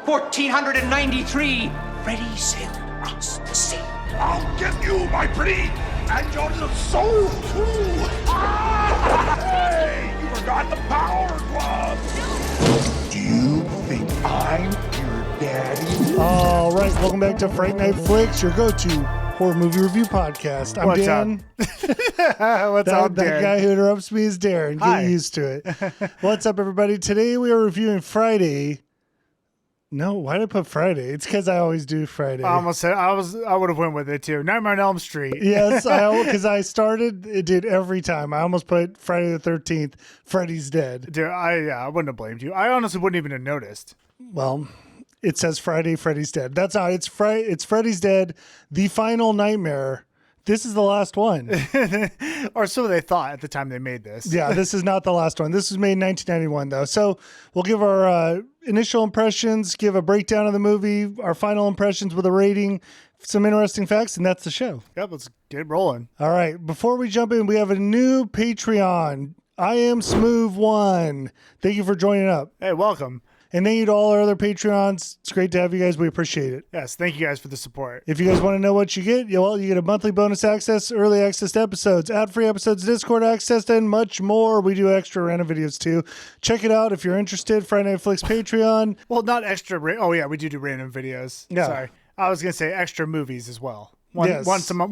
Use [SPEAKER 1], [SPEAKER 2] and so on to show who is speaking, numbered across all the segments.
[SPEAKER 1] 1493, Freddy sailed across the sea.
[SPEAKER 2] I'll get you, my pretty, and your little soul, too. Hey, you forgot the power glove. Do you think I'm your daddy?
[SPEAKER 3] All right, welcome back to Fright Night Flicks, your go-to horror movie review podcast. I'm Dan.
[SPEAKER 4] What's up,
[SPEAKER 3] That
[SPEAKER 4] Darren?
[SPEAKER 3] guy who interrupts me is Darren.
[SPEAKER 4] Hi.
[SPEAKER 3] Get used to it. What's up, everybody? Today we are reviewing Friday. No, why did I put Friday? It's because I always do Friday.
[SPEAKER 4] I almost said I would have went with it too. Nightmare on Elm Street.
[SPEAKER 3] Yes, because I started it did every time. I almost put Friday the 13th. Freddy's dead.
[SPEAKER 4] Dude, I wouldn't have blamed you. I honestly wouldn't even have noticed.
[SPEAKER 3] Well, it says Friday, Freddy's dead. That's how it's It's Freddy's dead. The final nightmare. This is the last one.
[SPEAKER 4] Or so they thought at the time they made this.
[SPEAKER 3] Yeah, this is not the last one. This was made in 1991, though. So we'll give our initial impressions, give a breakdown of the movie, our final impressions with a rating, some interesting facts, and that's the show.
[SPEAKER 4] Yep, let's get rolling.
[SPEAKER 3] All right, before we jump in, we have a new Patreon. I am Smooth1. Thank you for joining up.
[SPEAKER 4] Hey, welcome.
[SPEAKER 3] And thank you to all our other Patreons. It's great to have you guys. We appreciate it.
[SPEAKER 4] Yes, thank you guys for the support.
[SPEAKER 3] If you guys want to know what you get, you get a monthly bonus access, early access to episodes, ad-free episodes, Discord access, and much more. We do extra random videos too. Check it out if you're interested. Friday Night Flicks Patreon.
[SPEAKER 4] Well, not extra. Oh yeah, we do random videos.
[SPEAKER 3] Yeah.
[SPEAKER 4] Sorry, I was gonna say extra movies as well. One
[SPEAKER 3] Yes.
[SPEAKER 4] a month.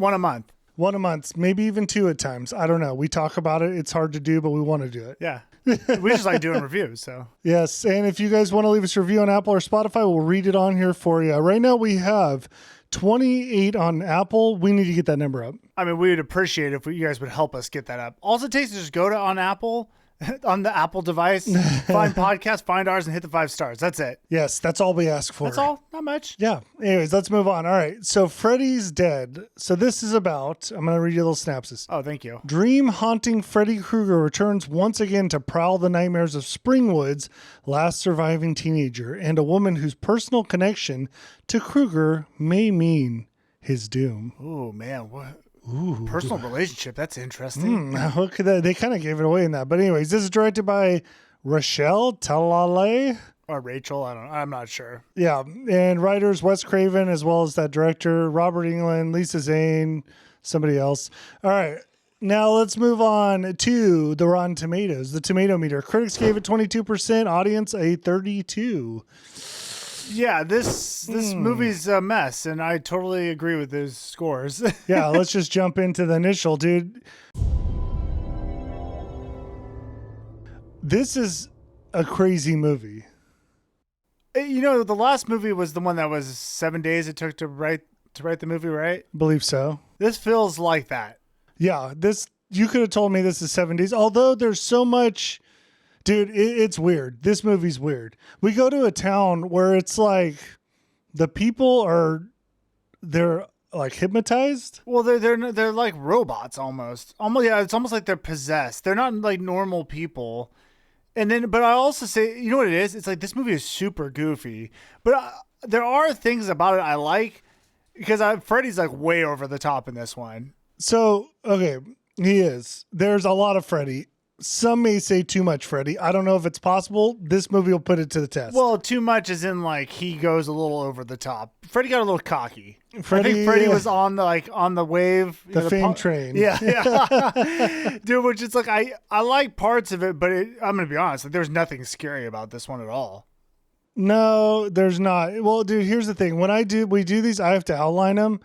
[SPEAKER 3] One a month, maybe even two at times. I don't know. We talk about it. It's hard to do, but we want to do it.
[SPEAKER 4] Yeah, we just like doing reviews. So
[SPEAKER 3] Yes, and if you guys want to leave us a review on Apple or Spotify, we'll read it on here for you. Right now we have 28 on Apple. We need to get that number up.
[SPEAKER 4] I mean, we would appreciate it if you guys would help us get that up. All it takes is just go to on Apple, on the Apple device, find podcast, find ours, and hit the 5 stars. That's it.
[SPEAKER 3] Yes, that's all we ask for.
[SPEAKER 4] That's all. Not much.
[SPEAKER 3] Yeah. Anyways, let's move on. All right. So Freddy's dead. So this is about, I'm going to read you a little synopsis.
[SPEAKER 4] Oh, thank you.
[SPEAKER 3] Dream haunting Freddy Krueger returns once again to prowl the nightmares of Springwood's last surviving teenager and a woman whose personal connection to Krueger may mean his doom.
[SPEAKER 4] Oh man, what? Ooh. Personal relationship. That's interesting.
[SPEAKER 3] What could that? They kind of gave it away in that. But anyways, this is directed by Rochelle Talalay.
[SPEAKER 4] Or Rachel. I'm not sure.
[SPEAKER 3] Yeah. And writers Wes Craven, as well as that director, Robert Englund, Lisa Zane, somebody else. All right. Now let's move on to the Rotten Tomatoes, the tomato meter. Critics gave it 22%, audience a 32%.
[SPEAKER 4] Yeah, this movie's a mess, and I totally agree with those scores.
[SPEAKER 3] Yeah, let's just jump into the initial, dude. This is a crazy movie.
[SPEAKER 4] You know, the last movie was the one that was 7 days it took to write the movie, right?
[SPEAKER 3] Believe so.
[SPEAKER 4] This feels like that.
[SPEAKER 3] Yeah, you could have told me this is 70s, although there's so much. Dude, it's weird. This movie's weird. We go to a town where it's like the people they're like hypnotized.
[SPEAKER 4] Well, they're like robots almost. Yeah, it's almost like they're possessed. They're not like normal people. And then, but I also say, you know what it is? It's like this movie is super goofy, but there are things about it I like because Freddy's like way over the top in this one.
[SPEAKER 3] So, okay, he is. There's a lot of Freddy. Some may say too much Freddy. I don't know if it's possible. This movie will put it to the test.
[SPEAKER 4] Well, too much is in like he goes a little over the top. Freddy got a little cocky. I think Freddy was on the wave,
[SPEAKER 3] the fame train.
[SPEAKER 4] Yeah, dude. Which it's like I like parts of it, but I'm gonna be honest. Like, there's nothing scary about this one at all.
[SPEAKER 3] No, there's not. Well, dude, here's the thing. When we do these, I have to outline them.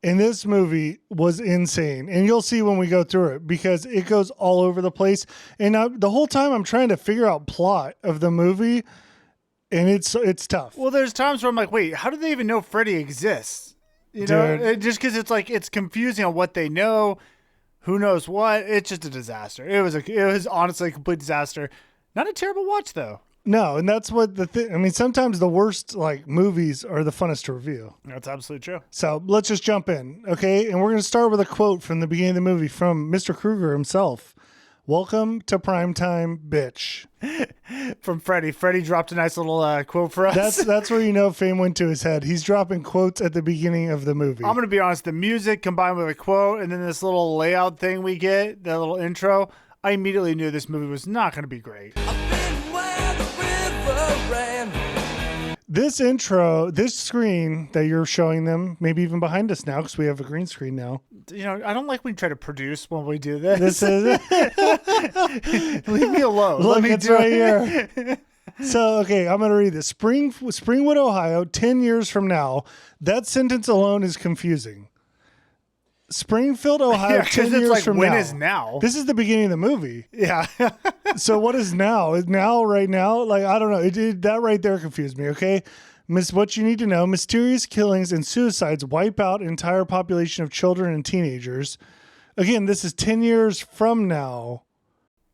[SPEAKER 3] And this movie was insane. And you'll see when we go through it because it goes all over the place. And the whole time I'm trying to figure out plot of the movie, and it's tough.
[SPEAKER 4] Well, there's times where I'm like, wait, how do they even know Freddy exists? You know, just because it's like it's confusing on what they know, who knows what. It's just a disaster. It was honestly a complete disaster. Not a terrible watch though.
[SPEAKER 3] No, and that's what I mean, sometimes the worst like movies are the funnest to review.
[SPEAKER 4] That's absolutely true.
[SPEAKER 3] So let's just jump in, okay? And we're going to start with a quote from the beginning of the movie from Mr. Krueger himself. "Welcome to primetime, bitch."
[SPEAKER 4] From Freddy. Freddy dropped a nice little quote for us.
[SPEAKER 3] That's where you know fame went to his head. He's dropping quotes at the beginning of the movie.
[SPEAKER 4] I'm going to be honest, the music combined with a quote and then this little layout thing we get, that little intro, I immediately knew this movie was not going to be great.
[SPEAKER 3] This intro, this screen that you're showing them, maybe even behind us now because we have a green screen now.
[SPEAKER 4] You know, I don't like when you try to produce when we do this.
[SPEAKER 3] This is
[SPEAKER 4] Leave me alone.
[SPEAKER 3] Look,
[SPEAKER 4] Let me
[SPEAKER 3] it's
[SPEAKER 4] do
[SPEAKER 3] right
[SPEAKER 4] it.
[SPEAKER 3] here. So, okay, I'm going to read this. Springwood, Ohio, 10 years from now. That sentence alone is confusing. Springfield, Ohio,
[SPEAKER 4] Yeah,
[SPEAKER 3] 10
[SPEAKER 4] it's
[SPEAKER 3] years
[SPEAKER 4] like,
[SPEAKER 3] from
[SPEAKER 4] when
[SPEAKER 3] now.
[SPEAKER 4] is now?
[SPEAKER 3] This is the beginning of the movie.
[SPEAKER 4] Yeah.
[SPEAKER 3] So what is now? Is now right now? Like, I don't know. That right there confused me, okay? What you need to know, mysterious killings and suicides wipe out an entire population of children and teenagers. Again, this is 10 years from now.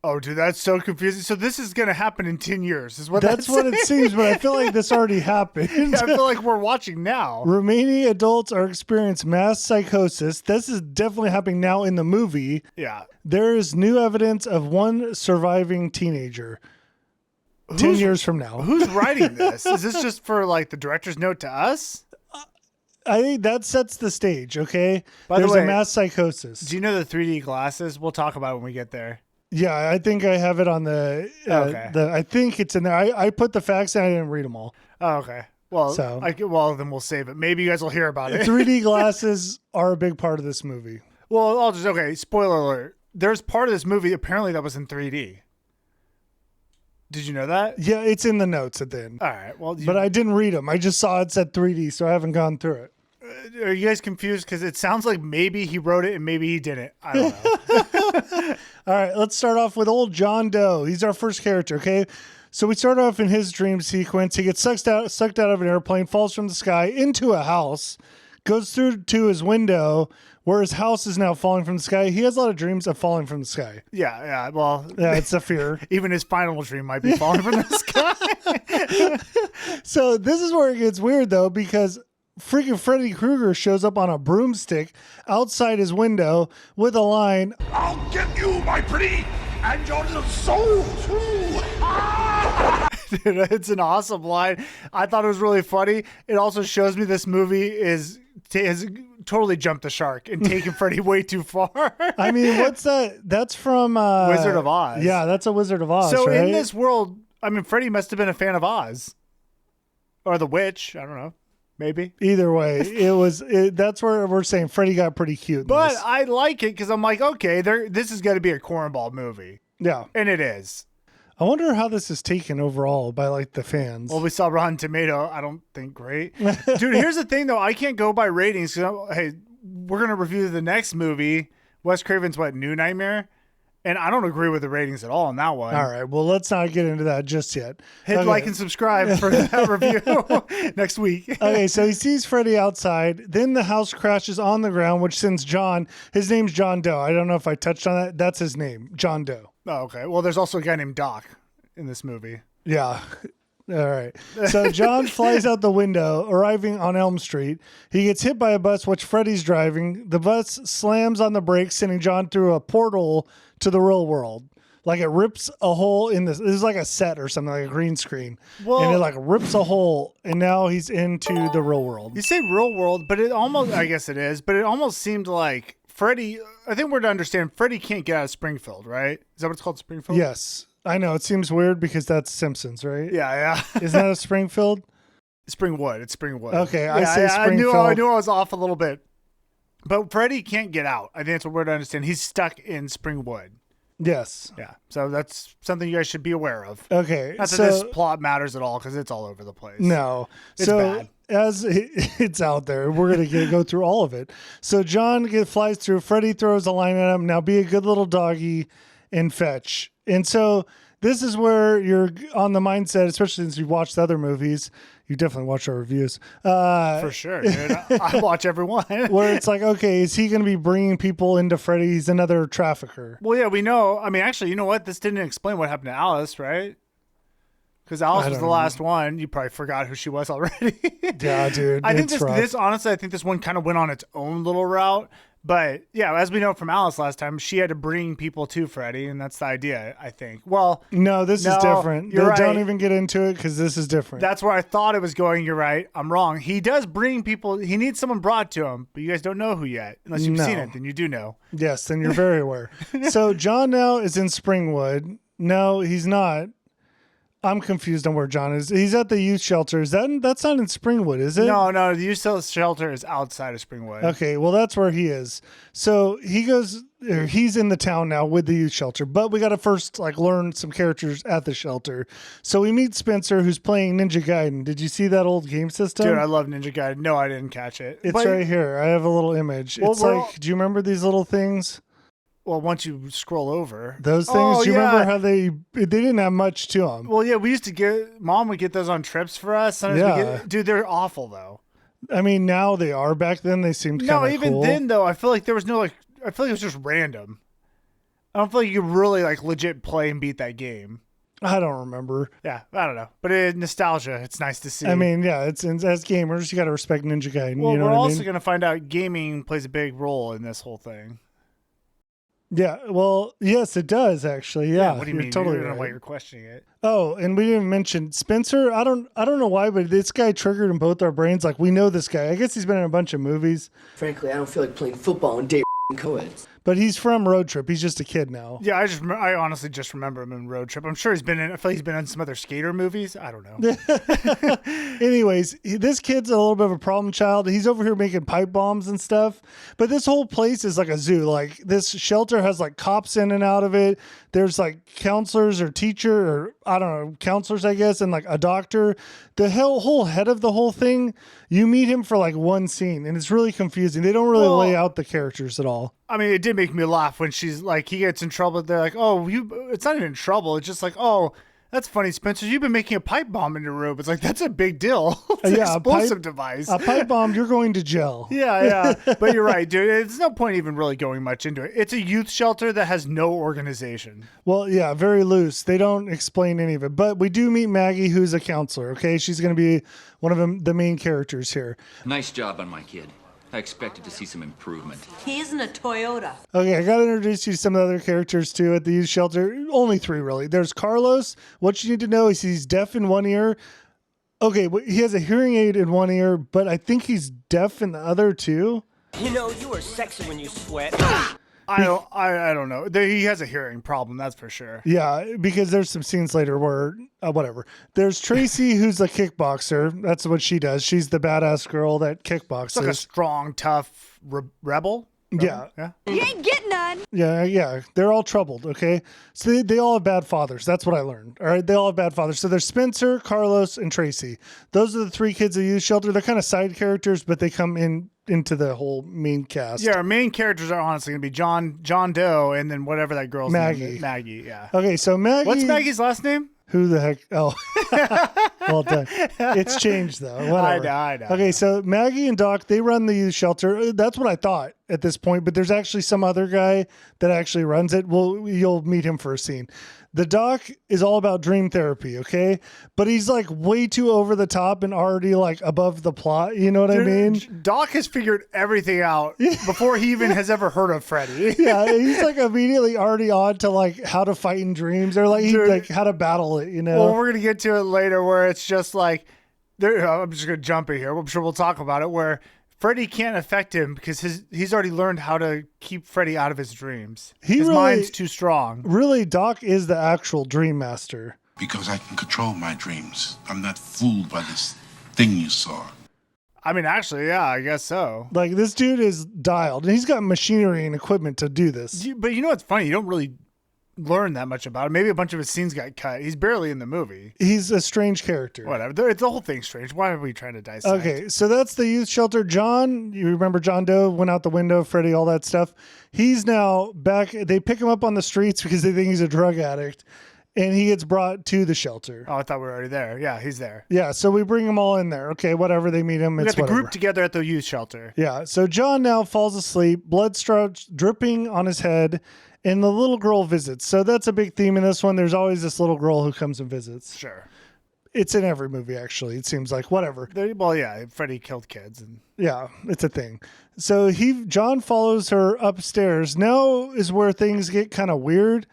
[SPEAKER 4] Oh, dude, that's so confusing. So this is going to happen in 10 years is what
[SPEAKER 3] That's what it seems, but I feel like this already happened.
[SPEAKER 4] Yeah, I feel like we're watching now.
[SPEAKER 3] Romanian adults are experiencing mass psychosis. This is definitely happening now in the movie.
[SPEAKER 4] Yeah.
[SPEAKER 3] There is new evidence of one surviving teenager 10 years from now.
[SPEAKER 4] Who's writing this? Is this just for like the director's note to us?
[SPEAKER 3] I think that sets the stage, okay?
[SPEAKER 4] By the
[SPEAKER 3] There's
[SPEAKER 4] way,
[SPEAKER 3] a mass psychosis.
[SPEAKER 4] Do you know the 3D glasses? We'll talk about it when we get there.
[SPEAKER 3] Yeah, I think I have it on the,
[SPEAKER 4] Okay.
[SPEAKER 3] I think it's in there. I put the facts and I didn't read them all.
[SPEAKER 4] Oh, okay. Well,
[SPEAKER 3] So-
[SPEAKER 4] then we'll save it. Maybe you guys will hear about it.
[SPEAKER 3] 3D glasses are a big part of this movie.
[SPEAKER 4] Well, spoiler alert. There's part of this movie apparently that was in 3D. Did you know that?
[SPEAKER 3] Yeah, it's in the notes at the end.
[SPEAKER 4] All right. Well,
[SPEAKER 3] But I didn't read them. I just saw it said 3D, so I haven't gone through it.
[SPEAKER 4] are you guys confused? Because it sounds like maybe he wrote it and maybe he didn't. I don't know.
[SPEAKER 3] All right, let's start off with old John Doe. He's our first character, okay? So we start off in his dream sequence. He gets sucked out of an airplane, falls from the sky into a house, goes through to his window where his house is now falling from the sky. He has a lot of dreams of falling from the sky.
[SPEAKER 4] Yeah. Well,
[SPEAKER 3] Yeah, it's a fear.
[SPEAKER 4] even his final dream might be falling from the sky.
[SPEAKER 3] So this is where it gets weird, though, because freaking Freddy Krueger shows up on a broomstick outside his window with a line,
[SPEAKER 2] I'll get you, my pretty, and your little soul, too.
[SPEAKER 4] Dude, it's an awesome line. I thought it was really funny. It also shows me this movie has totally jumped the shark and taken Freddy way too far.
[SPEAKER 3] I mean, what's that? That's from
[SPEAKER 4] Wizard of Oz.
[SPEAKER 3] Yeah, that's a Wizard of Oz,
[SPEAKER 4] So
[SPEAKER 3] right?
[SPEAKER 4] in this world, I mean, Freddy must have been a fan of Oz. Or the witch. I don't know. Maybe.
[SPEAKER 3] Either way, that's where we're saying Freddy got pretty cute. in
[SPEAKER 4] But
[SPEAKER 3] this.
[SPEAKER 4] I like it because I'm like, okay, this is going to be a cornball movie.
[SPEAKER 3] Yeah.
[SPEAKER 4] And it is.
[SPEAKER 3] I wonder how this is taken overall by like the fans.
[SPEAKER 4] Well, we saw Rotten Tomato. I don't think great. Dude, here's the thing, though. I can't go by ratings. Hey, we're going to review the next movie, Wes Craven's New Nightmare? And I don't agree with the ratings at all on that one.
[SPEAKER 3] All right. Well, let's not get into that just yet.
[SPEAKER 4] Hit
[SPEAKER 3] Okay.
[SPEAKER 4] like and subscribe for that review next week.
[SPEAKER 3] Okay, so he sees Freddy outside. Then the house crashes on the ground, which sends John. His name's John Doe. I don't know if I touched on that. That's his name, John Doe.
[SPEAKER 4] Oh, okay. Well, there's also a guy named Doc in this movie.
[SPEAKER 3] Yeah. All right. So John flies out the window, arriving on Elm Street. He gets hit by a bus, which Freddy's driving. The bus slams on the brakes, sending John through a portal to the real world. Like it rips a hole in this. This is like a set or something, like a green screen.
[SPEAKER 4] Well-
[SPEAKER 3] and it like rips a hole, and now he's into the real world.
[SPEAKER 4] You say real world, but it almost, I guess it is, but it almost seemed like Freddy, I think we're to understand Freddy can't get out of Springfield, right? Is that what it's called, Springfield?
[SPEAKER 3] Yes. I know. It seems weird because that's Simpsons, right?
[SPEAKER 4] Yeah.
[SPEAKER 3] Isn't that a Springfield?
[SPEAKER 4] Springwood. It's Springwood.
[SPEAKER 3] Okay, I
[SPEAKER 4] Yeah,
[SPEAKER 3] say
[SPEAKER 4] I knew
[SPEAKER 3] Springfield.
[SPEAKER 4] I was off a little bit. But Freddy can't get out. I think that's what we're to understand. He's stuck in Springwood.
[SPEAKER 3] Yes.
[SPEAKER 4] Yeah. So that's something you guys should be aware of.
[SPEAKER 3] Okay.
[SPEAKER 4] Not that
[SPEAKER 3] so
[SPEAKER 4] this plot matters at all because it's all over the place.
[SPEAKER 3] no.
[SPEAKER 4] It's
[SPEAKER 3] so
[SPEAKER 4] bad.
[SPEAKER 3] as it's out there, we're gonna go through all of it. So John flies through. Freddy throws a line at him. Now be a good little doggy and fetch. And so this is where you're on the mindset, especially since you watched the other movies. You definitely watch our reviews.
[SPEAKER 4] For sure, dude. I watch every one.
[SPEAKER 3] Where it's like, okay, is he going to be bringing people into Freddy? He's another trafficker.
[SPEAKER 4] Well, yeah, we know. I mean, actually, you know what? This didn't explain what happened to Alice, right? Because Alice
[SPEAKER 3] I
[SPEAKER 4] was the
[SPEAKER 3] don't
[SPEAKER 4] last one. You probably forgot who she was already.
[SPEAKER 3] Yeah, dude.
[SPEAKER 4] I think
[SPEAKER 3] it's rough.
[SPEAKER 4] honestly, I think this one kind of went on its own little route. But yeah, as we know from Alice last time, she had to bring people to Freddy, and that's the idea, I think. Well,
[SPEAKER 3] No, this is
[SPEAKER 4] No,
[SPEAKER 3] different.
[SPEAKER 4] you're
[SPEAKER 3] Don't
[SPEAKER 4] right.
[SPEAKER 3] even get into it because this is different.
[SPEAKER 4] that's where I thought it was going. You're right. I'm wrong. He does bring people. He needs someone brought to him, but you guys don't know who yet. Unless you've
[SPEAKER 3] No.
[SPEAKER 4] seen it, then you do know.
[SPEAKER 3] Yes, then you're very aware. So John now is in Springwood. No, he's not. I'm confused on where John is. He's at the youth shelter. That's not in Springwood, is it?
[SPEAKER 4] No, the youth shelter is outside of Springwood.
[SPEAKER 3] Okay, well, that's where he is. So he's in the town now with the youth shelter, but we got to first learn some characters at the shelter. So we meet Spencer, who's playing Ninja Gaiden. Did you see that old game system?
[SPEAKER 4] Dude, I love Ninja Gaiden. No, I didn't catch it.
[SPEAKER 3] It's right here. I have a little image. It's do you remember these little things?
[SPEAKER 4] Well, once you scroll over.
[SPEAKER 3] Those things, do you remember how they didn't have much to them?
[SPEAKER 4] Well, yeah, we used to Mom would get those on trips for us. Sometimes dude, they're awful, though.
[SPEAKER 3] I mean, now they are. Back then, they seemed kind of cool.
[SPEAKER 4] No, even then, though, I feel like there was no, I feel like it was just random. I don't feel like you could really, legit play and beat that game.
[SPEAKER 3] I don't remember.
[SPEAKER 4] Yeah, I don't know. But nostalgia, it's nice to see.
[SPEAKER 3] I mean, yeah, as gamers, you got to respect Ninja Gaiden.
[SPEAKER 4] Well,
[SPEAKER 3] you know
[SPEAKER 4] we're
[SPEAKER 3] what
[SPEAKER 4] also
[SPEAKER 3] I mean?
[SPEAKER 4] going to find out gaming plays a big role in this whole thing.
[SPEAKER 3] Yeah, well, yes, it does actually. Yeah,
[SPEAKER 4] what do you mean?
[SPEAKER 3] Totally
[SPEAKER 4] I don't know
[SPEAKER 3] right.
[SPEAKER 4] why you're questioning it.
[SPEAKER 3] Oh, and we didn't mention Spencer. I don't know why, but this guy triggered in both our brains. We know this guy. I guess he's been in a bunch of movies.
[SPEAKER 5] Frankly, I don't feel like playing football and date co-eds.
[SPEAKER 3] But he's from Road Trip. He's just a kid now.
[SPEAKER 4] Yeah, I honestly just remember him in Road Trip. I'm sure I feel like he's been in some other skater movies. I don't know.
[SPEAKER 3] Anyways, this kid's a little bit of a problem child. He's over here making pipe bombs and stuff. But this whole place is like a zoo. This shelter has cops in and out of it. There's counselors or teacher or I don't know, counselors, I guess, and a doctor. The whole head of the whole thing, you meet him for one scene, and it's really confusing. They don't really lay out the characters at all.
[SPEAKER 4] I mean, it did make me laugh when she's he gets in trouble. They're like, oh, it's not even trouble. It's just oh, that's funny, Spencer. You've been making a pipe bomb in your room. It's that's a big deal. It's an explosive device.
[SPEAKER 3] A pipe bomb, you're going to jail.
[SPEAKER 4] Yeah. But you're right, dude. There's no point even really going much into it. It's a youth shelter that has no organization.
[SPEAKER 3] Well, yeah, very loose. They don't explain any of it. But we do meet Maggie, who's a counselor, okay? She's going to be one of the main characters here.
[SPEAKER 6] Nice job on my kid. I expected to see some improvement.
[SPEAKER 7] He isn't a Toyota.
[SPEAKER 3] Okay, I got to introduce you to some of the other characters, too, at the youth shelter. Only 3, really. There's Carlos. What you need to know is he's deaf in one ear. Okay, he has a hearing aid in one ear, but I think he's deaf in the other, too.
[SPEAKER 8] You know, you are sexy when you sweat.
[SPEAKER 4] I don't know. He has a hearing problem, that's for sure.
[SPEAKER 3] Yeah, because there's some scenes later where, whatever. There's Tracy, who's a kickboxer. That's what she does. She's the badass girl that kickboxes.
[SPEAKER 4] It's a strong, tough rebel.
[SPEAKER 3] Yeah.
[SPEAKER 7] You ain't getting none.
[SPEAKER 3] Yeah. They're all troubled, okay? So they all have bad fathers. That's what I learned. All right, they all have bad fathers. So there's Spencer, Carlos, and Tracy. Those are the 3 kids at the youth shelter. They're kind of side characters, but they come into the whole main cast.
[SPEAKER 4] Yeah, our main characters are honestly going to be John Doe and then whatever that girl's
[SPEAKER 3] Maggie.
[SPEAKER 4] name is. Maggie, yeah.
[SPEAKER 3] Okay, so Maggie...
[SPEAKER 4] What's Maggie's last name?
[SPEAKER 3] Who the heck? Oh, well done. It's changed though. Whatever.
[SPEAKER 4] I know.
[SPEAKER 3] Okay, so Maggie and Doc, they run the youth shelter. That's what I thought at this point, but there's actually some other guy that actually runs it. Well, you'll meet him for a scene. The doc is all about dream therapy, okay? But he's way too over the top and already above the plot. You know what I mean?
[SPEAKER 4] Doc has figured everything out before he even has ever heard of Freddy.
[SPEAKER 3] Yeah, he's immediately already on to how to fight in dreams or how to battle it, you know?
[SPEAKER 4] Well, we're going to get to it later where it's just I'm just going to jump in here. I'm sure we'll talk about it where Freddy can't affect him because he's already learned how to keep Freddy out of his dreams. His mind's too strong.
[SPEAKER 3] Really, Doc is the actual dream master.
[SPEAKER 9] Because I can control my dreams. I'm not fooled by this thing you saw.
[SPEAKER 4] I mean, actually, yeah, I guess so.
[SPEAKER 3] This dude is dialed, and he's got machinery and equipment to do this.
[SPEAKER 4] But you know what's funny? You don't really learn that much about him. Maybe a bunch of his scenes got cut. He's barely in the movie.
[SPEAKER 3] He's a strange character.
[SPEAKER 4] Whatever. The whole thing's strange. Why are we trying to dissect?
[SPEAKER 3] Okay, so that's the youth shelter. John, you remember John Doe went out the window, Freddy, all that stuff. He's now back. They pick him up on the streets because they think he's a drug addict, and he gets brought to the shelter.
[SPEAKER 4] Oh, I thought we were already there. Yeah, he's there.
[SPEAKER 3] Yeah, so we bring them all in there. Okay, whatever, they meet him.
[SPEAKER 4] We
[SPEAKER 3] It's
[SPEAKER 4] got the
[SPEAKER 3] whatever.
[SPEAKER 4] group together at the youth shelter.
[SPEAKER 3] Yeah, so John now falls asleep, blood starts dripping on his head, and the little girl visits. So that's a big theme in this one. There's always this little girl who comes and visits.
[SPEAKER 4] Sure.
[SPEAKER 3] It's in every movie, actually. It seems like whatever.
[SPEAKER 4] Well, yeah, Freddy killed kids.
[SPEAKER 3] Yeah, it's a thing. So John follows her upstairs. Now is where things get kind of weird.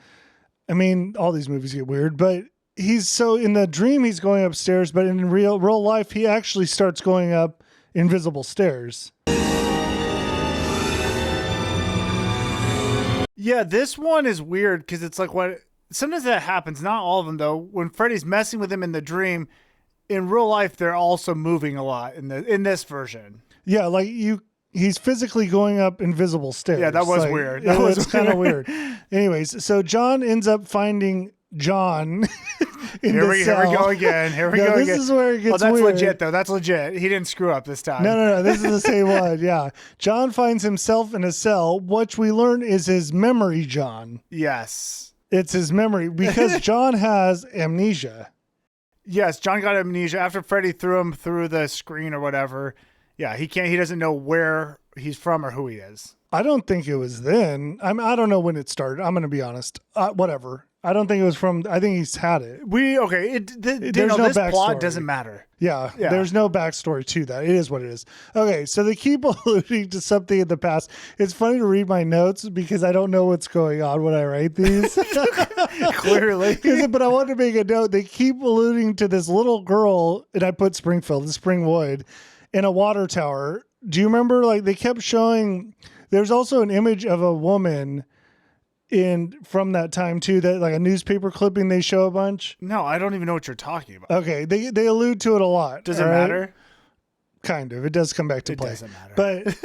[SPEAKER 3] I mean, all these movies get weird, but in the dream, he's going upstairs, but in real life, he actually starts going up invisible stairs.
[SPEAKER 4] Yeah, this one is weird because it's sometimes that happens. Not all of them, though. When Freddy's messing with him in the dream, in real life, they're also moving a lot in this version.
[SPEAKER 3] Yeah, like he's physically going up invisible stairs.
[SPEAKER 4] Yeah, that was
[SPEAKER 3] like,
[SPEAKER 4] weird.
[SPEAKER 3] That was kind of weird. Anyways, so John ends up finding John in
[SPEAKER 4] Here
[SPEAKER 3] the
[SPEAKER 4] we
[SPEAKER 3] cell.
[SPEAKER 4] go again. Here we go
[SPEAKER 3] this
[SPEAKER 4] again.
[SPEAKER 3] This is where it gets
[SPEAKER 4] that's
[SPEAKER 3] weird.
[SPEAKER 4] legit, though. That's legit. He didn't screw up this time.
[SPEAKER 3] No. This is the same one. Yeah. John finds himself in a cell, which we learn is his memory John.
[SPEAKER 4] Yes.
[SPEAKER 3] It's his memory because John has amnesia.
[SPEAKER 4] Yes, John got amnesia after Freddy threw him through the screen or whatever. Yeah, he doesn't know where he's from or who he is.
[SPEAKER 3] I don't think it was then. I don't know when it started. I'm going to be honest. Whatever. I don't think it was from. I think he's had it.
[SPEAKER 4] There's
[SPEAKER 3] no
[SPEAKER 4] this
[SPEAKER 3] backstory.
[SPEAKER 4] plot doesn't matter.
[SPEAKER 3] Yeah, there's no backstory to that. It is what it is. Okay, so they keep alluding to something in the past. It's funny to read my notes because I don't know what's going on when I write these.
[SPEAKER 4] Clearly.
[SPEAKER 3] But I wanted to make a note. They keep alluding to this little girl, and I put Springwood, in a water tower. Do you remember, like, they kept showing, there's also an image of a woman from that time too, that like a newspaper clipping they show a bunch.
[SPEAKER 4] No, I don't even know what you're talking about.
[SPEAKER 3] Okay, they allude to it a lot.
[SPEAKER 4] Does it matter?
[SPEAKER 3] Kind of. It does come back to play.
[SPEAKER 4] It doesn't matter.
[SPEAKER 3] But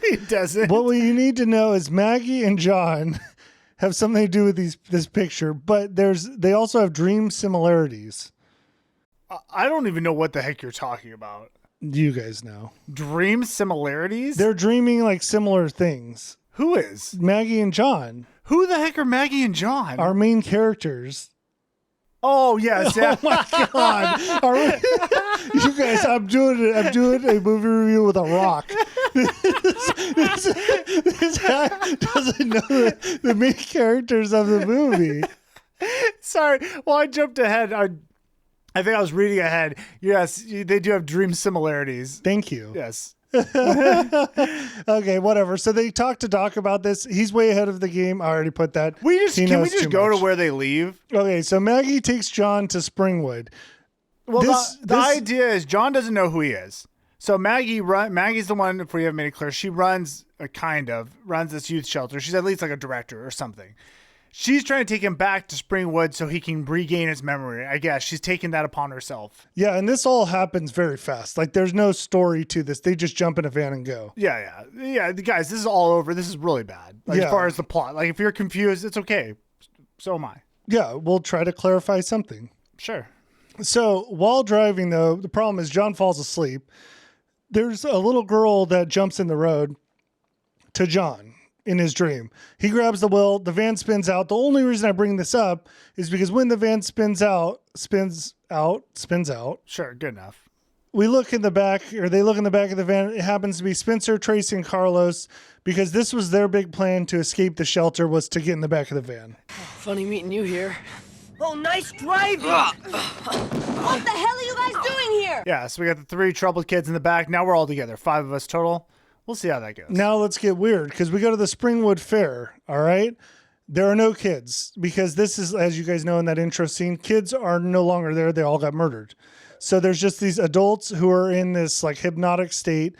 [SPEAKER 4] it doesn't.
[SPEAKER 3] What you need to know is Maggie and John have something to do with this picture, but they also have dream similarities.
[SPEAKER 4] I don't even know what the heck you're talking about.
[SPEAKER 3] You guys know.
[SPEAKER 4] Dream similarities?
[SPEAKER 3] They're dreaming like similar things.
[SPEAKER 4] Who is?
[SPEAKER 3] Maggie and John.
[SPEAKER 4] Who the heck are Maggie and John?
[SPEAKER 3] Our main characters.
[SPEAKER 4] Oh, yes.
[SPEAKER 3] Oh my God. You guys, I'm doing a movie review with a rock. This guy doesn't know the main characters of the movie.
[SPEAKER 4] Sorry. Well, I jumped ahead. I think I was reading ahead. Yes, they do have dream similarities.
[SPEAKER 3] Thank you.
[SPEAKER 4] Yes.
[SPEAKER 3] Okay, whatever. So they talk to Doc about this. He's way ahead of the game. I already put that.
[SPEAKER 4] Can we just go to where they leave?
[SPEAKER 3] Okay, so Maggie takes John to Springwood.
[SPEAKER 4] Well, the idea is John doesn't know who he is. So Maggie's the one, if we haven't made it clear, she runs this youth shelter. She's at least like a director or something. She's trying to take him back to Springwood so he can regain his memory. I guess she's taking that upon herself.
[SPEAKER 3] Yeah, and this all happens very fast. Like, there's no story to this. They just jump in a van and go.
[SPEAKER 4] Yeah. Guys, this is all over. This is really bad. As far as the plot. Like, if you're confused, it's okay. So am I.
[SPEAKER 3] Yeah, we'll try to clarify something.
[SPEAKER 4] Sure.
[SPEAKER 3] So while driving, though, the problem is John falls asleep. There's a little girl that jumps in the road to John. In his dream, he grabs the wheel, the van spins out. The only reason I bring this up is because when the van spins out.
[SPEAKER 4] Sure, good enough.
[SPEAKER 3] They look in the back of the van. It happens to be Spencer, Tracy, and Carlos, because this was their big plan to escape the shelter, was to get in the back of the van.
[SPEAKER 5] Funny meeting you here.
[SPEAKER 8] Oh, nice driving!
[SPEAKER 7] What the hell are you guys doing here?
[SPEAKER 4] Yeah, so we got the 3 troubled kids in the back. Now we're all together. 5 of us total. We'll see how that goes.
[SPEAKER 3] Now let's get weird, because we go to the Springwood Fair, all right? There are no kids, because this is, as you guys know in that intro scene, kids are no longer there. They all got murdered. So there's just these adults who are in this like hypnotic state.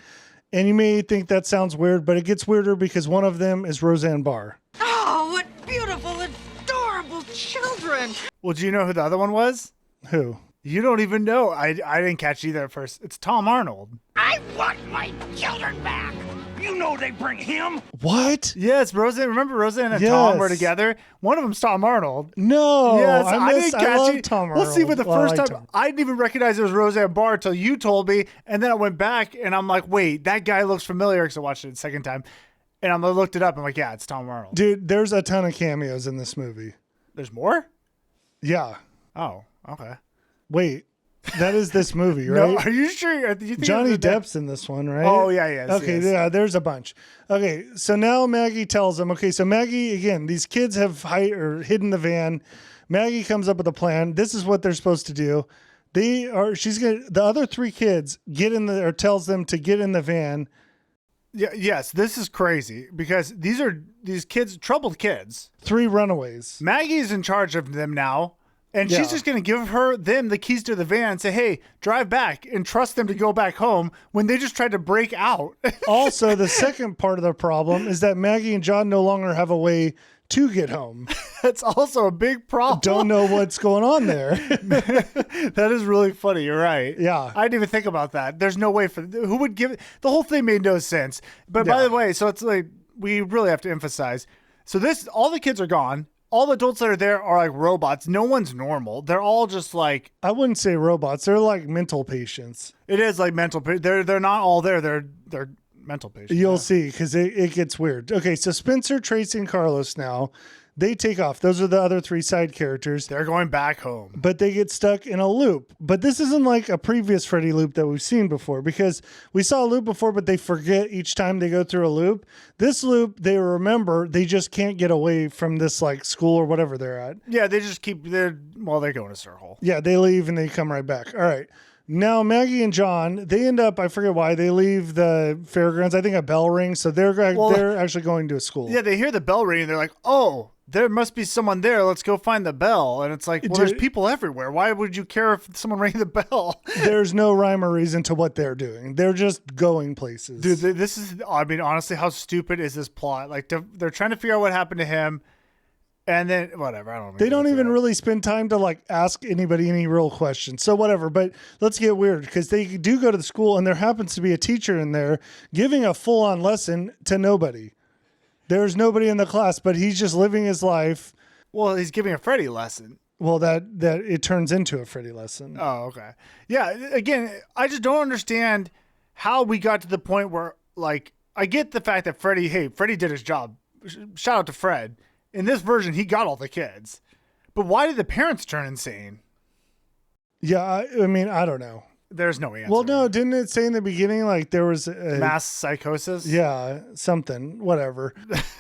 [SPEAKER 3] And you may think that sounds weird, but it gets weirder because one of them is Roseanne Barr.
[SPEAKER 7] Oh, what beautiful, adorable children.
[SPEAKER 4] Well, do you know who the other one was?
[SPEAKER 3] Who?
[SPEAKER 4] You don't even know. I didn't catch either at first. It's Tom Arnold.
[SPEAKER 1] I want my children back. You know they bring him.
[SPEAKER 3] What?
[SPEAKER 4] Yes, Roseanne. Remember Roseanne and
[SPEAKER 3] Yes.
[SPEAKER 4] Tom were together? One of them's Tom Arnold.
[SPEAKER 3] No.
[SPEAKER 4] Yes,
[SPEAKER 3] I
[SPEAKER 4] didn't catch
[SPEAKER 3] love
[SPEAKER 4] it.
[SPEAKER 3] Tom Arnold.
[SPEAKER 4] We'll see, but the first
[SPEAKER 3] I like
[SPEAKER 4] time,
[SPEAKER 3] Tom.
[SPEAKER 4] I didn't even recognize it was Roseanne Barr until you told me. And then I went back and I'm like, wait, that guy looks familiar, because I watched it the second time. And I looked it up. I'm like, yeah, it's Tom Arnold.
[SPEAKER 3] Dude, there's a ton of cameos in this movie.
[SPEAKER 4] There's more?
[SPEAKER 3] Yeah.
[SPEAKER 4] Oh, okay.
[SPEAKER 3] Wait. That is this movie, right?
[SPEAKER 4] No, are you sure? You think
[SPEAKER 3] Johnny
[SPEAKER 4] it was
[SPEAKER 3] Depp's in this one, right?
[SPEAKER 4] Oh, yeah, yes.
[SPEAKER 3] Okay,
[SPEAKER 4] yes.
[SPEAKER 3] yeah, there's a bunch. Okay, so now Maggie tells them, okay, so Maggie, again, these kids have hidden the van. Maggie comes up with a plan. This is what they're supposed to do. The other 3 kids tells them to get in the van.
[SPEAKER 4] Yeah, yes, this is crazy because these kids, troubled kids.
[SPEAKER 3] 3 runaways.
[SPEAKER 4] Maggie's in charge of them now. And
[SPEAKER 3] Yeah.
[SPEAKER 4] she's just going to give them the keys to the van and say, hey, drive back, and trust them to go back home when they just tried to break out.
[SPEAKER 3] Also, the second part of the problem is that Maggie and John no longer have a way to get home.
[SPEAKER 4] That's also a big problem.
[SPEAKER 3] Don't know what's going on there.
[SPEAKER 4] That is really funny. You're right.
[SPEAKER 3] Yeah.
[SPEAKER 4] I didn't even think about that. There's no way who would give it. The whole thing made no sense. But by the way, so it's like, we really have to emphasize. So all the kids are gone. All the adults that are there are like robots. No one's normal. They're all just like,
[SPEAKER 3] I wouldn't say robots. They're like mental patients.
[SPEAKER 4] it is like mental. They're not all there. They're mental patients.
[SPEAKER 3] You'll see, because it gets weird. Okay, so Spencer, Tracy, and Carlos now, they take off. Those are the other 3 side characters.
[SPEAKER 4] They're going back home.
[SPEAKER 3] But they get stuck in a loop. But this isn't like a previous Freddy loop that we've seen before, because we saw a loop before, but they forget each time they go through a loop. This loop, they remember, they just can't get away from this like school or whatever they're at.
[SPEAKER 4] Yeah, they just they go in a circle.
[SPEAKER 3] Yeah, they leave and they come right back. All right. Now, Maggie and John, they end up, I forget why, they leave the fairgrounds. I think a bell rings, so they're actually going to a school.
[SPEAKER 4] Yeah, they hear the bell ring and they're like, oh, there must be someone there. Let's go find the bell. And it's like, well, there's people everywhere. Why would you care if someone rang the bell?
[SPEAKER 3] There's no rhyme or reason to what they're doing. They're just going places.
[SPEAKER 4] Dude, this is, I mean, honestly, how stupid is this plot? Like, they're trying to figure out what happened to him. And then whatever, I don't know.
[SPEAKER 3] They don't even really spend time to like ask anybody any real questions. So whatever, but let's get weird, because they do go to the school and there happens to be a teacher in there giving a full-on lesson to nobody. There's nobody in the class, but he's just living his life.
[SPEAKER 4] Well, he's giving a Freddy lesson.
[SPEAKER 3] Well, that it turns into a Freddy lesson.
[SPEAKER 4] Oh, okay. Yeah, again, I just don't understand how we got to the point where, like, I get the fact that Freddy did his job. Shout out to Fred. In this version, he got all the kids. But why did the parents turn insane?
[SPEAKER 3] Yeah, I mean, I don't know.
[SPEAKER 4] There's no answer.
[SPEAKER 3] Well, no, didn't it say in the beginning like there was a
[SPEAKER 4] mass psychosis?
[SPEAKER 3] Yeah, something, whatever.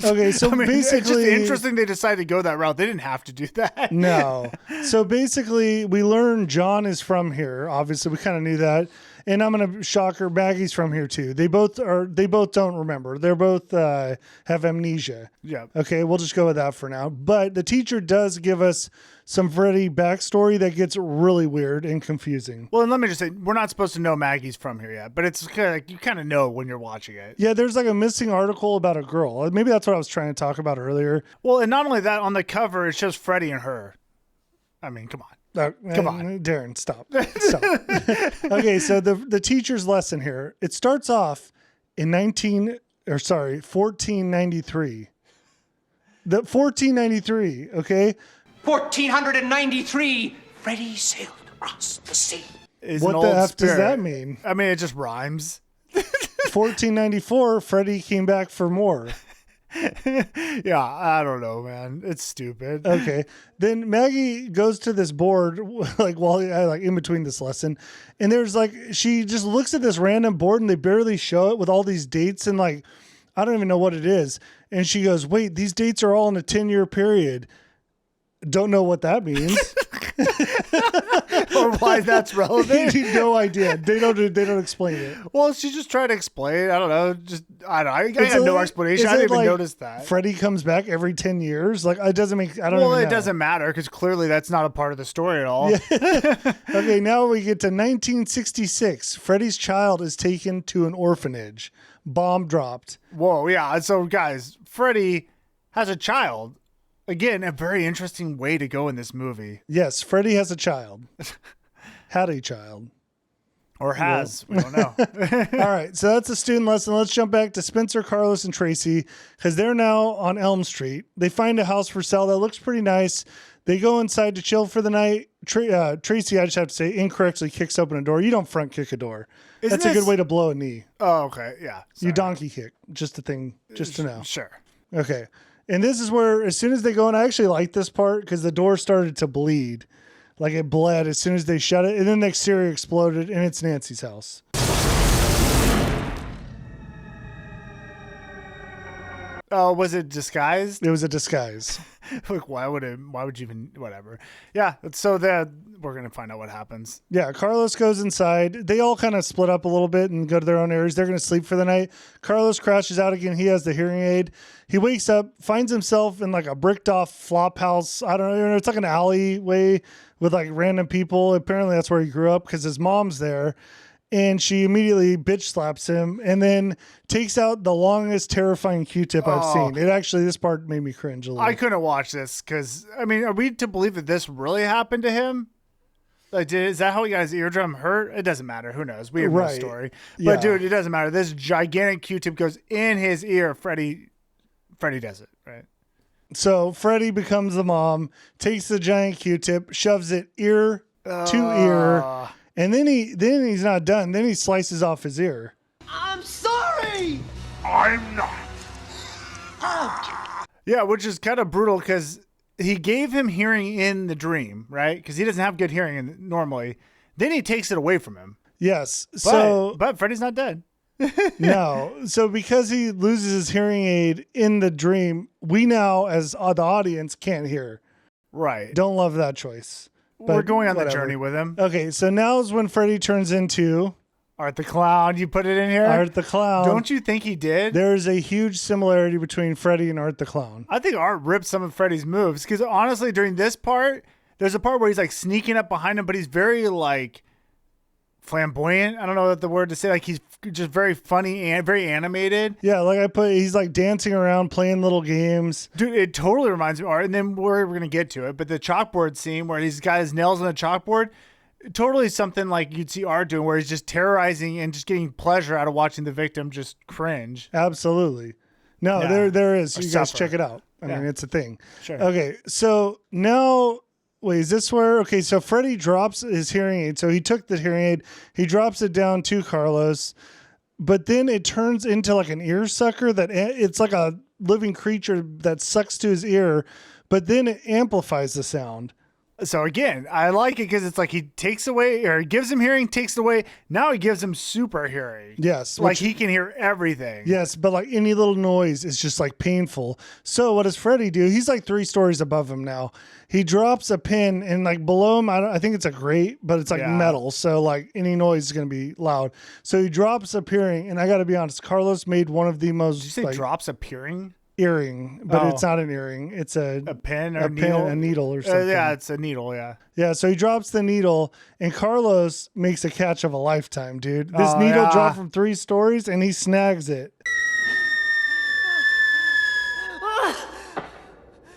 [SPEAKER 3] Okay, so
[SPEAKER 4] I mean,
[SPEAKER 3] basically,
[SPEAKER 4] it's just interesting they decided to go that route. They didn't have to do that.
[SPEAKER 3] No. So basically, we learn John is from here. Obviously, we kind of knew that. And I'm gonna shock her. Maggie's from here too. They both don't remember. They're both have amnesia.
[SPEAKER 4] Yeah.
[SPEAKER 3] Okay, we'll just go with that for now. But the teacher does give us some Freddy backstory that gets really weird and confusing.
[SPEAKER 4] Well, and let me just say, we're not supposed to know Maggie's from here yet, but it's kind of like you kind of know when you're watching it.
[SPEAKER 3] Yeah, there's like a missing article about a girl. Maybe that's what I was trying to talk about earlier.
[SPEAKER 4] Well, and not only that, on the cover it shows Freddy and her. I mean, come on. Come on,
[SPEAKER 3] Darren, stop. Okay, so the teacher's lesson here. It starts off in 1493. The 1493, okay?
[SPEAKER 1] 1493, Freddy sailed across the sea.
[SPEAKER 3] What the F does that mean?
[SPEAKER 4] I mean, it just rhymes.
[SPEAKER 3] 1494, Freddy came back for more.
[SPEAKER 4] Yeah, I don't know, man. It's stupid.
[SPEAKER 3] Okay. Then Maggie goes to this board, like in between this lesson, and there's like she just looks at this random board and they barely show it with all these dates and like I don't even know what it is. And she goes, "Wait, these dates are all in a 10-year period." Don't know what that means.
[SPEAKER 4] Or why that's relevant.
[SPEAKER 3] No idea. They don't explain it.
[SPEAKER 4] Well, she just tried to explain. I don't know. I had no explanation. I didn't even notice that.
[SPEAKER 3] Freddy comes back every 10 years. Like it doesn't make. I don't.
[SPEAKER 4] Well,
[SPEAKER 3] even
[SPEAKER 4] it
[SPEAKER 3] know.
[SPEAKER 4] doesn't matter because clearly that's not a part of the story at all.
[SPEAKER 3] Yeah. Okay, now we get to 1966. Freddy's child is taken to an orphanage. Bomb dropped.
[SPEAKER 4] Whoa, yeah. So guys, Freddy has a child. Again, a very interesting way to go in this movie.
[SPEAKER 3] Yes, Freddy has a child. Had a child.
[SPEAKER 4] Or has. We don't know.
[SPEAKER 3] All right, so that's a student lesson. Let's jump back to Spencer, Carlos, and Tracy because they're now on Elm Street. They find a house for sale that looks pretty nice. They go inside to chill for the night. Tracy, I just have to say, incorrectly kicks open a door. You don't front kick a door. That's a good way to blow a knee.
[SPEAKER 4] Oh, okay. Yeah. Sorry.
[SPEAKER 3] You donkey kick. Just a thing, just to know.
[SPEAKER 4] Sure.
[SPEAKER 3] Okay. And this is where, as soon as they go in, I actually like this part because the door started to bleed. Like it bled as soon as they shut it. And then the exterior exploded and it's Nancy's house.
[SPEAKER 4] Oh, was it disguised?
[SPEAKER 3] It was a disguise.
[SPEAKER 4] Like, why would you even, whatever. Yeah. So that we're going to find out what happens.
[SPEAKER 3] Yeah. Carlos goes inside. They all kind of split up a little bit and go to their own areas. They're going to sleep for the night. Carlos crashes out again. He has the hearing aid. He wakes up, finds himself in like a bricked off flop house. I don't know. It's like an alleyway with like random people. Apparently that's where he grew up because his mom's there. and she immediately bitch slaps him and then takes out the longest terrifying Q-tip I've seen. This part made me cringe a little.
[SPEAKER 4] I couldn't watch this because, I mean, are we to believe that this really happened to him? Like, is that how he got his eardrum hurt? It doesn't matter. Who knows? We have no story. But dude, it doesn't matter. This gigantic Q-tip goes in his ear. Freddy does it, right?
[SPEAKER 3] So Freddy becomes the mom, takes the giant Q-tip, shoves it ear to ear, and then he's not done. Then he slices off his ear.
[SPEAKER 8] I'm sorry.
[SPEAKER 2] I'm not.
[SPEAKER 4] Yeah, which is kind of brutal because he gave him hearing in the dream, right? Because he doesn't have good hearing normally. Then he takes it away from him.
[SPEAKER 3] Yes.
[SPEAKER 4] But Freddy's not dead.
[SPEAKER 3] No. So because he loses his hearing aid in the dream, we now, as the audience, can't hear.
[SPEAKER 4] Right.
[SPEAKER 3] Don't love that choice.
[SPEAKER 4] We're going on the journey with him.
[SPEAKER 3] Okay, so now is when Freddy turns into
[SPEAKER 4] Art the Clown. You put it in here?
[SPEAKER 3] Art the Clown.
[SPEAKER 4] Don't you think he did?
[SPEAKER 3] There's a huge similarity between Freddy and Art the Clown.
[SPEAKER 4] I think Art ripped some of Freddy's moves because honestly, during this part, there's a part where he's like sneaking up behind him, but he's very like flamboyant. I don't know what the word to say. Like he's just very funny and very animated.
[SPEAKER 3] Yeah, like he's like dancing around, playing little games.
[SPEAKER 4] Dude, it totally reminds me of Art. And then we're going to get to it. But the chalkboard scene where he's got his nails on the chalkboard, totally something like you'd see Art doing where he's just terrorizing and just getting pleasure out of watching the victim just cringe.
[SPEAKER 3] Absolutely. No, there is. You guys check it out. I mean, it's a thing.
[SPEAKER 4] Sure.
[SPEAKER 3] Okay, so now... Wait, is this where... Okay, so Freddy drops his hearing aid. So he took the hearing aid. He drops it down to Carlos. But then it turns into like an ear sucker that... It's like a living creature that sucks to his ear. But then it amplifies the sound.
[SPEAKER 4] So again, I like it because it's like he takes away... Or he gives him hearing, takes it away. Now he gives him super hearing.
[SPEAKER 3] Yes.
[SPEAKER 4] Like he can hear everything.
[SPEAKER 3] Yes, but like any little noise is just like painful. So what does Freddy do? He's like 3 stories above him now. He drops a pin and like below him, I think it's a grate, but it's like metal. So like any noise is going to be loud. So he drops a earring, and I got to be honest, Carlos made one of the most...
[SPEAKER 4] Did you say
[SPEAKER 3] like,
[SPEAKER 4] drops a earring?
[SPEAKER 3] Earring, but it's not an earring. It's a
[SPEAKER 4] pen or
[SPEAKER 3] a needle or something.
[SPEAKER 4] Yeah, it's a needle, yeah.
[SPEAKER 3] Yeah, so he drops the needle, and Carlos makes a catch of a lifetime, dude. This needle dropped from 3 stories, and he snags it.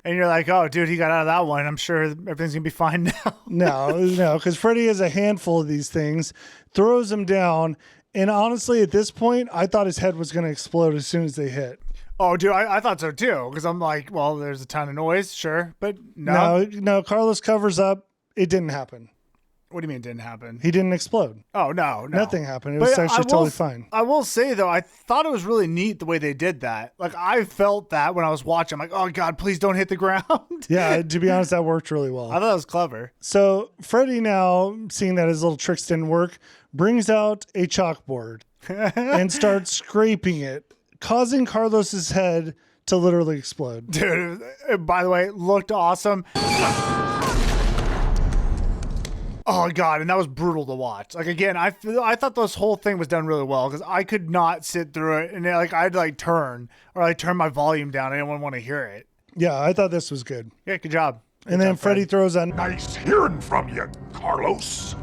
[SPEAKER 4] And you're like, oh, dude, he got out of that one. I'm sure everything's going to be fine now.
[SPEAKER 3] No, because Freddy has a handful of these things, throws them down, and honestly, at this point, I thought his head was going to explode as soon as they hit.
[SPEAKER 4] Oh, dude, I thought so too, because I'm like, well, there's a ton of noise, sure, but no.
[SPEAKER 3] No, Carlos covers up. It didn't happen.
[SPEAKER 4] What do you mean it didn't happen?
[SPEAKER 3] He didn't explode.
[SPEAKER 4] Oh, no.
[SPEAKER 3] Nothing happened. It was actually totally fine.
[SPEAKER 4] I will say, though, I thought it was really neat the way they did that. Like, I felt that when I was watching. I'm like, oh, God, please don't hit the ground.
[SPEAKER 3] Yeah, to be honest, that worked really well.
[SPEAKER 4] I thought it was clever.
[SPEAKER 3] So Freddy now, seeing that his little tricks didn't work, brings out a chalkboard and starts scraping it, causing Carlos's head to literally explode.
[SPEAKER 4] Dude, by the way, it looked awesome. Oh, God, and that was brutal to watch. Like, again, I thought this whole thing was done really well because I could not sit through it, and like I'd like turn my volume down. I didn't want to hear it.
[SPEAKER 3] Yeah, I thought this was good.
[SPEAKER 4] Yeah, good job.
[SPEAKER 3] And then Freddy throws on...
[SPEAKER 2] Nice hearing from you, Carlos.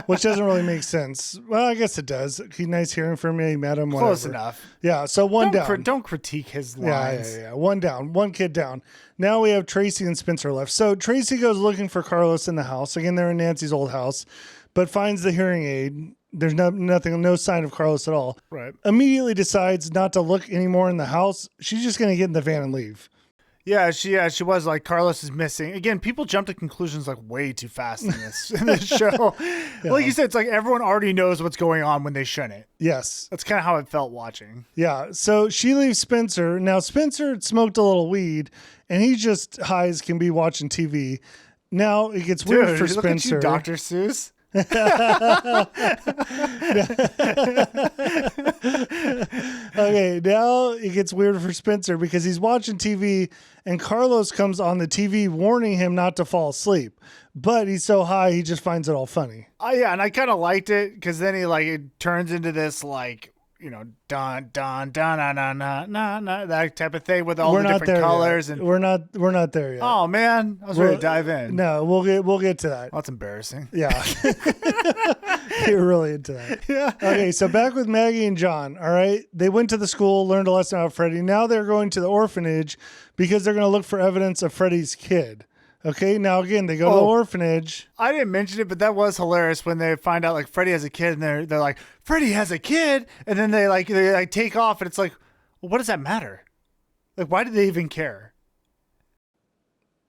[SPEAKER 3] Which doesn't really make sense. Well, I guess it does. Nice hearing from you. He met him. Whatever.
[SPEAKER 4] Close enough.
[SPEAKER 3] Yeah, so one down.
[SPEAKER 4] Don't critique his lines.
[SPEAKER 3] Yeah. One down. One kid down. Now we have Tracy and Spencer left. So Tracy goes looking for Carlos in the house. Again, they're in Nancy's old house, but finds the hearing aid. There's no sign of Carlos at all.
[SPEAKER 4] Right.
[SPEAKER 3] Immediately decides not to look anymore in the house. She's just going to get in the van and leave.
[SPEAKER 4] Yeah, she was like, Carlos is missing. Again, people jump to conclusions like way too fast in this show. Yeah. Like you said, it's like everyone already knows what's going on when they shouldn't.
[SPEAKER 3] Yes.
[SPEAKER 4] That's kind of how it felt watching.
[SPEAKER 3] Yeah, so she leaves Spencer. Now, Spencer smoked a little weed, and he just high as can be watching TV. Now, it gets weird for Spencer.
[SPEAKER 4] Look at you, Dr. Seuss.
[SPEAKER 3] Okay, now it gets weird for Spencer because he's watching TV and Carlos comes on the TV warning him not to fall asleep, but he's so high he just finds it all funny.
[SPEAKER 4] Oh yeah, and I kind of liked it because then it turns into this like dun dun dun na na na na na, that type of thing with all the different colors.
[SPEAKER 3] Yet.
[SPEAKER 4] And
[SPEAKER 3] we're not there yet.
[SPEAKER 4] Oh man, I was ready to dive in.
[SPEAKER 3] No, we'll get to that.
[SPEAKER 4] Well, that's embarrassing.
[SPEAKER 3] Yeah. You're really into that.
[SPEAKER 4] Yeah.
[SPEAKER 3] Okay, so back with Maggie and John. All right. They went to the school, learned a lesson about Freddy. Now they're going to the orphanage because they're going to look for evidence of Freddy's kid. Okay, now again, they go to the orphanage.
[SPEAKER 4] I didn't mention it, but that was hilarious when they find out like Freddy has a kid, and they're like, Freddy has a kid, and then they take off, and it's like, well, what does that matter? Like, why did they even care?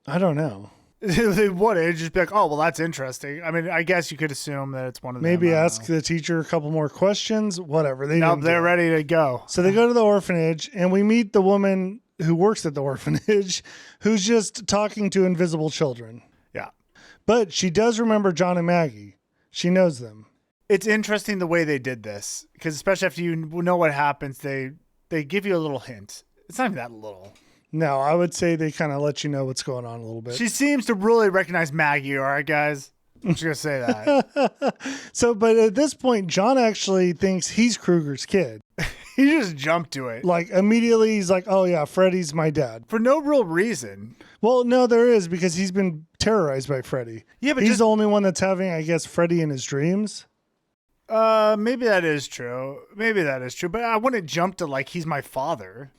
[SPEAKER 3] I don't know.
[SPEAKER 4] They would just be like, oh, well, that's interesting. I mean, I guess you could assume that it's one of them.
[SPEAKER 3] Maybe ask the teacher a couple more questions. Whatever.
[SPEAKER 4] They're ready to go.
[SPEAKER 3] So they go to the orphanage, and we meet the woman who works at the orphanage, who's just talking to invisible children.
[SPEAKER 4] Yeah.
[SPEAKER 3] But she does remember John and Maggie. She knows them.
[SPEAKER 4] It's interesting the way they did this, because especially after you know what happens, they give you a little hint. It's not even that little.
[SPEAKER 3] No, I would say they kind of let you know what's going on a little bit.
[SPEAKER 4] She seems to really recognize Maggie, all right, guys? I'm just going to say that.
[SPEAKER 3] So, but at this point, John actually thinks he's Krueger's kid.
[SPEAKER 4] He just jumped to it.
[SPEAKER 3] Like, immediately, he's like, oh, yeah, Freddy's my dad.
[SPEAKER 4] For no real reason.
[SPEAKER 3] Well, no, there is, because he's been terrorized by Freddy.
[SPEAKER 4] Yeah, but
[SPEAKER 3] he's the only one that's having, I guess, Freddy in his dreams.
[SPEAKER 4] Maybe that is true. But I wouldn't jump to, like, he's my father.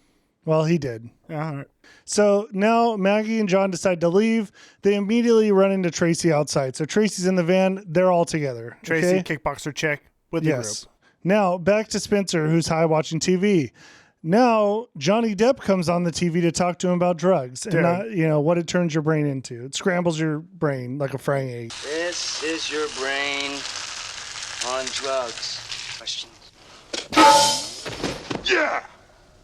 [SPEAKER 3] Well, he did.
[SPEAKER 4] Uh-huh.
[SPEAKER 3] So now Maggie and John decide to leave. They immediately run into Tracy outside. So Tracy's in the van. They're all together.
[SPEAKER 4] Tracy,
[SPEAKER 3] okay?
[SPEAKER 4] kickboxer chick with the group.
[SPEAKER 3] Now back to Spencer, who's high watching TV. Now Johnny Depp comes on the TV to talk to him about drugs and not, what it turns your brain into. It scrambles your brain like a frying egg.
[SPEAKER 8] This is your brain on drugs. Questions?
[SPEAKER 2] Yeah!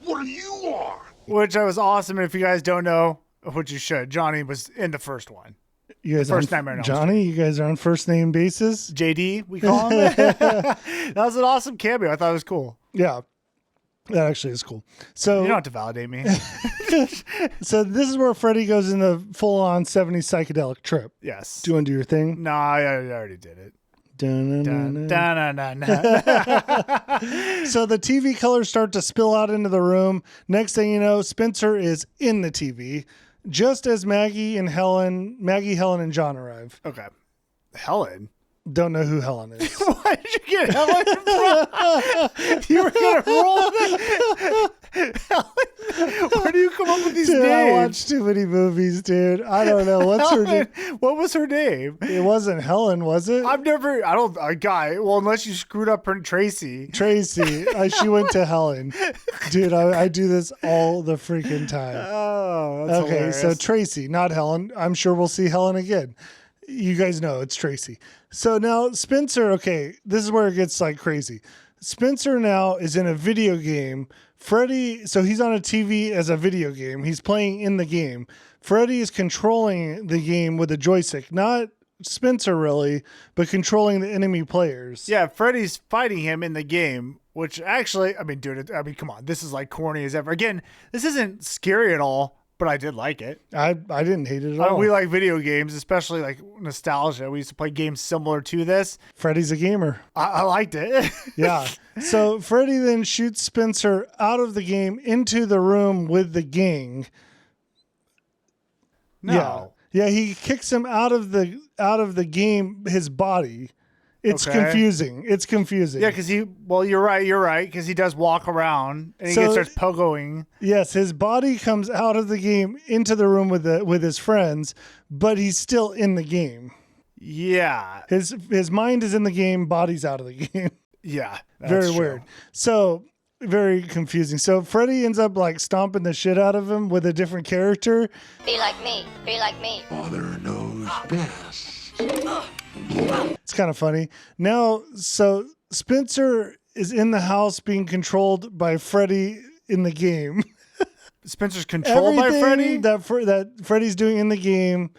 [SPEAKER 2] What are you on?
[SPEAKER 4] Which was awesome. And if you guys don't know, which you should, Johnny was in the first one.
[SPEAKER 3] You guys
[SPEAKER 4] First Nightmare on Elm
[SPEAKER 3] Johnny, you guys are on first name basis?
[SPEAKER 4] JD, we call him. That was an awesome cameo. I thought it was cool.
[SPEAKER 3] Yeah. That actually is cool. So
[SPEAKER 4] you don't have to validate me.
[SPEAKER 3] So this is where Freddy goes in the full-on 70s psychedelic trip.
[SPEAKER 4] Yes.
[SPEAKER 3] Do you want to do your thing?
[SPEAKER 4] No, I already did it.
[SPEAKER 3] Dun,
[SPEAKER 4] Dun,
[SPEAKER 3] dun,
[SPEAKER 4] dun, dun, dun.
[SPEAKER 3] So the TV colors start to spill out into the room. Next thing you know, Spencer is in the TV, just as Maggie, Helen, and John arrive.
[SPEAKER 4] Okay. Helen?
[SPEAKER 3] Don't know who Helen is.
[SPEAKER 4] Why did you get Helen from? You were going to roll that? Helen? Where do you come up with these
[SPEAKER 3] Dude,
[SPEAKER 4] names?
[SPEAKER 3] I watch too many movies, dude. I don't know. What's her name?
[SPEAKER 4] What was her name?
[SPEAKER 3] It wasn't Helen, was it?
[SPEAKER 4] Unless you screwed up her Tracy.
[SPEAKER 3] Tracy. She went to Helen. Dude, I do this all the freaking time.
[SPEAKER 4] Oh, that's
[SPEAKER 3] okay,
[SPEAKER 4] hilarious.
[SPEAKER 3] so Tracy, not Helen. I'm sure we'll see Helen again. You guys know it's Tracy. So now Spencer, okay, this is where it gets like crazy. Spencer now is in a video game. Freddy, so he's on a TV as a video game. He's playing in the game. Freddy is controlling the game with a joystick, not Spencer really, but controlling the enemy players.
[SPEAKER 4] Yeah, Freddy's fighting him in the game, which actually, dude, come on. This is like corny as ever. Again, this isn't scary at all. But I did like it.
[SPEAKER 3] I didn't hate it at all.
[SPEAKER 4] We like video games, especially like nostalgia. We used to play games similar to this.
[SPEAKER 3] Freddy's a gamer.
[SPEAKER 4] I liked it.
[SPEAKER 3] Yeah. So Freddy then shoots Spencer out of the game into the room with the gang.
[SPEAKER 4] No.
[SPEAKER 3] Yeah, he kicks him out of the game, his body. It's confusing. It's confusing.
[SPEAKER 4] Yeah, because you're right, because he does walk around and he starts pogoing.
[SPEAKER 3] Yes, his body comes out of the game into the room with his friends, but he's still in the game.
[SPEAKER 4] Yeah.
[SPEAKER 3] His mind is in the game, body's out of the game.
[SPEAKER 4] Yeah.
[SPEAKER 3] Very weird. So very confusing. So Freddy ends up like stomping the shit out of him with a different character.
[SPEAKER 7] Be like me. Be like me.
[SPEAKER 2] Father knows best.
[SPEAKER 3] It's kind of funny. Now, so Spencer is in the house being controlled by Freddy in the game.
[SPEAKER 4] Spencer's controlled by Freddy?
[SPEAKER 3] That Freddy's doing in the game,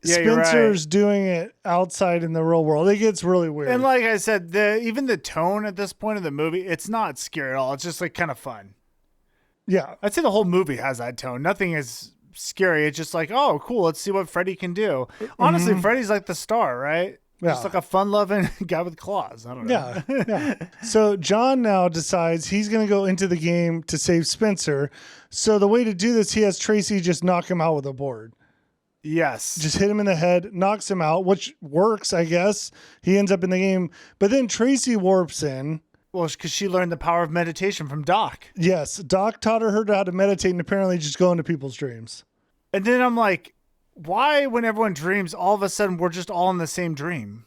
[SPEAKER 4] yeah,
[SPEAKER 3] Spencer's doing it outside in the real world. It gets really weird.
[SPEAKER 4] And like I said, even the tone at this point of the movie, it's not scary at all. It's just like kind of fun.
[SPEAKER 3] Yeah.
[SPEAKER 4] I'd say the whole movie has that tone. Nothing is scary. It's just like, oh, cool. Let's see what Freddy can do. Honestly, Freddy's like the star, right? Just like a fun-loving guy with claws. I don't know.
[SPEAKER 3] Yeah. So John now decides he's going to go into the game to save Spencer. So the way to do this, he has Tracy just knock him out with a board.
[SPEAKER 4] Yes.
[SPEAKER 3] Just hit him in the head, knocks him out, which works, I guess. He ends up in the game. But then Tracy warps in.
[SPEAKER 4] Well, because she learned the power of meditation from Doc.
[SPEAKER 3] Yes. Doc taught her how to meditate and apparently just go into people's dreams.
[SPEAKER 4] And then I'm like, why, when everyone dreams, all of a sudden we're just all in the same dream?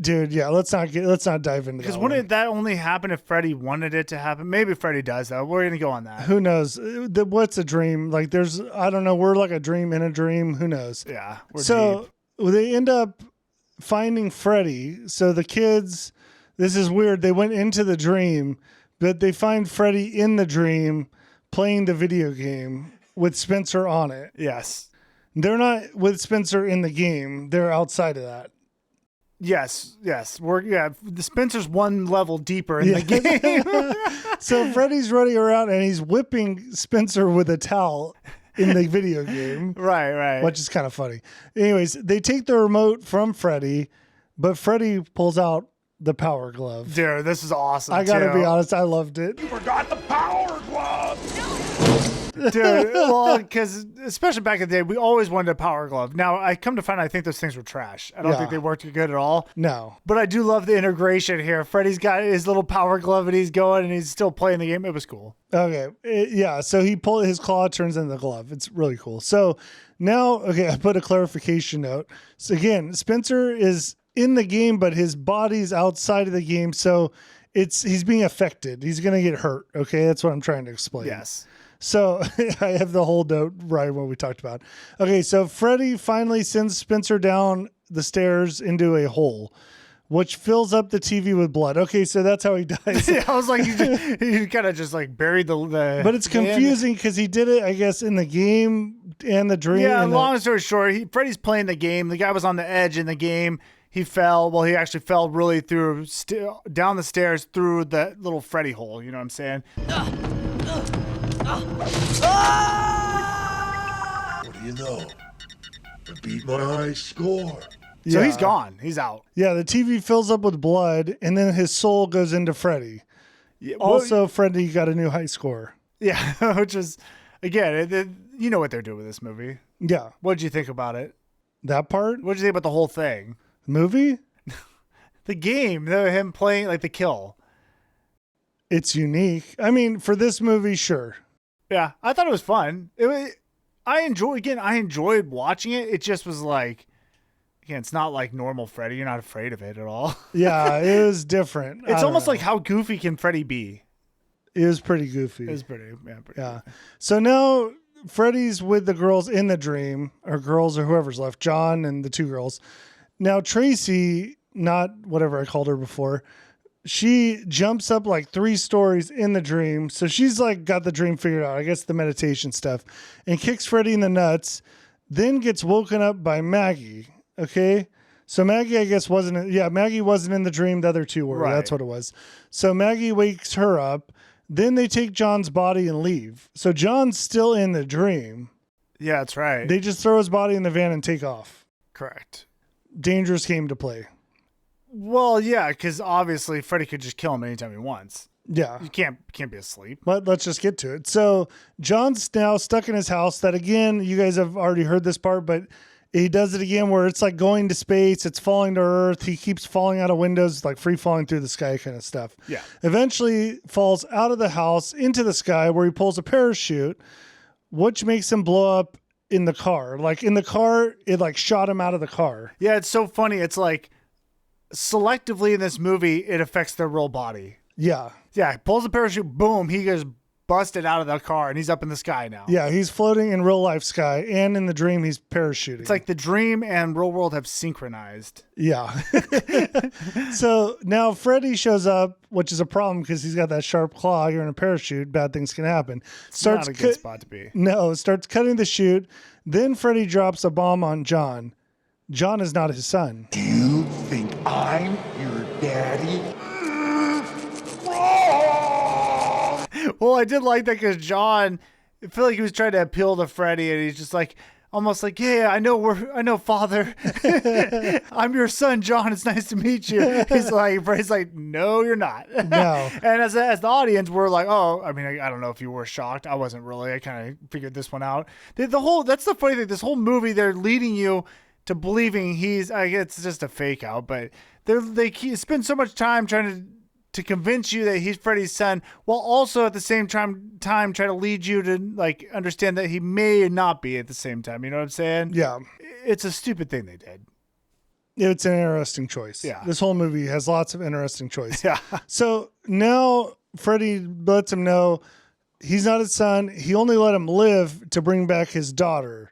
[SPEAKER 3] Dude, yeah, let's not dive into that.
[SPEAKER 4] Because wouldn't that only happen if Freddy wanted it to happen? Maybe Freddy does, though. We're going to go on that.
[SPEAKER 3] Who knows? What's a dream? Like, I don't know. We're like a dream in a dream. Who knows?
[SPEAKER 4] Yeah.
[SPEAKER 3] So they end up finding Freddy. So the kids, this is weird. They went into the dream, but they find Freddy in the dream playing the video game with Spencer on it.
[SPEAKER 4] Yes.
[SPEAKER 3] They're not with Spencer in the game. They're outside of that.
[SPEAKER 4] Yes. The Spencer's one level deeper in the game.
[SPEAKER 3] So Freddy's running around and he's whipping Spencer with a towel in the video game.
[SPEAKER 4] Right.
[SPEAKER 3] Which is kind of funny. Anyways, they take the remote from Freddy, but Freddy pulls out the power glove.
[SPEAKER 4] Dude, this is awesome.
[SPEAKER 3] I gotta be honest, I loved it.
[SPEAKER 2] You forgot the power glove!
[SPEAKER 4] Dude, well, because especially back in the day, we always wanted a power glove. Now, I come to find out, I think those things were trash. I don't think they worked good at all.
[SPEAKER 3] No.
[SPEAKER 4] But I do love the integration here. Freddy's got his little power glove and he's going and he's still playing the game. It was cool.
[SPEAKER 3] Okay. So he pulled his claw, turns into the glove. It's really cool. So now, I put a clarification note. So again, Spencer is in the game, but his body's outside of the game. So he's being affected. He's going to get hurt. Okay. That's what I'm trying to explain.
[SPEAKER 4] Yes.
[SPEAKER 3] So I have the whole note right what we talked about. Okay, so Freddy finally sends Spencer down the stairs into a hole, which fills up the TV with blood. Okay, so that's how he dies.
[SPEAKER 4] Yeah, I was like, he kind of just like buried the
[SPEAKER 3] But it's confusing because he did it, I guess, in the game and the dream.
[SPEAKER 4] Yeah, long story short, Freddy's playing the game. The guy was on the edge in the game. He fell. Well, he actually fell really through down the stairs through the little Freddy hole. You know what I'm saying?
[SPEAKER 2] What do you know? I beat my high score.
[SPEAKER 4] So he's gone. He's out.
[SPEAKER 3] Yeah, the TV fills up with blood, and then his soul goes into Freddy. Yeah, also, Freddy got a new high score.
[SPEAKER 4] Yeah, which is, again, you know what they're doing with this movie.
[SPEAKER 3] Yeah.
[SPEAKER 4] What did you think about it?
[SPEAKER 3] That part?
[SPEAKER 4] What did you think about the whole thing?
[SPEAKER 3] Movie?
[SPEAKER 4] The game, him playing, like the kill.
[SPEAKER 3] It's unique. I mean, for this movie, sure.
[SPEAKER 4] Yeah, I thought it was fun. I enjoyed watching it. It just was like, again, it's not like normal Freddy. You're not afraid of it at all.
[SPEAKER 3] Yeah, it was different.
[SPEAKER 4] It's almost like how goofy can Freddy be?
[SPEAKER 3] It was pretty goofy.
[SPEAKER 4] It was pretty goofy.
[SPEAKER 3] So now Freddy's with the girls in the dream, or girls or whoever's left, John and the two girls. Now Tracy, not whatever I called her before, she jumps up like 3 stories in the dream. So she's like got the dream figured out, I guess the meditation stuff, and kicks Freddy in the nuts, then gets woken up by Maggie. Okay. So Maggie, I guess Maggie wasn't in the dream. The other two were. Right. That's what it was. So Maggie wakes her up. Then they take John's body and leave. So John's still in the dream.
[SPEAKER 4] Yeah, that's right.
[SPEAKER 3] They just throw his body in the van and take off.
[SPEAKER 4] Correct.
[SPEAKER 3] Dangerous game to play.
[SPEAKER 4] Well, yeah, because obviously Freddy could just kill him anytime he wants.
[SPEAKER 3] Yeah.
[SPEAKER 4] You can't be asleep.
[SPEAKER 3] But let's just get to it. So John's now stuck in his house that, again, you guys have already heard this part, but he does it again where it's like going to space. It's falling to Earth. He keeps falling out of windows, like free falling through the sky kind of stuff.
[SPEAKER 4] Yeah.
[SPEAKER 3] Eventually falls out of the house into the sky where he pulls a parachute, which makes him blow up in the car. Like in the car, it like shot him out of the car.
[SPEAKER 4] Yeah, it's so funny. It's like selectively in this movie, it affects their real body.
[SPEAKER 3] Yeah.
[SPEAKER 4] Yeah, he pulls the parachute, boom, he goes busted out of the car and he's up in the sky now.
[SPEAKER 3] Yeah, he's floating in real life sky, and in the dream he's parachuting.
[SPEAKER 4] It's like the dream and real world have synchronized.
[SPEAKER 3] Yeah. So now Freddy shows up, which is a problem because he's got that sharp claw. You're in a parachute, bad things can happen.
[SPEAKER 4] Not a good spot to be.
[SPEAKER 3] No, starts cutting the chute. Then Freddy drops a bomb on John. John is not his son.
[SPEAKER 2] Do you think I'm your daddy?
[SPEAKER 4] Well, I did like that because John, I feel like he was trying to appeal to Freddy, and he's just like, almost like, yeah, I know, Father. I'm your son, John. It's nice to meet you. He's like, no, you're not.
[SPEAKER 3] No.
[SPEAKER 4] And as the audience, we're like, oh, I mean, I don't know if you were shocked. I wasn't really. I kind of figured this one out. That's the funny thing. This whole movie, they're leading you to believing it's just a fake out, but they spend so much time trying to convince you that he's Freddy's son, while also at the same time try to lead you to like understand that he may not be at the same time. You know what I'm saying?
[SPEAKER 3] Yeah.
[SPEAKER 4] It's a stupid thing they did.
[SPEAKER 3] It's an interesting choice.
[SPEAKER 4] Yeah.
[SPEAKER 3] This whole movie has lots of interesting choices.
[SPEAKER 4] Yeah.
[SPEAKER 3] So now Freddy lets him know he's not his son. He only let him live to bring back his daughter.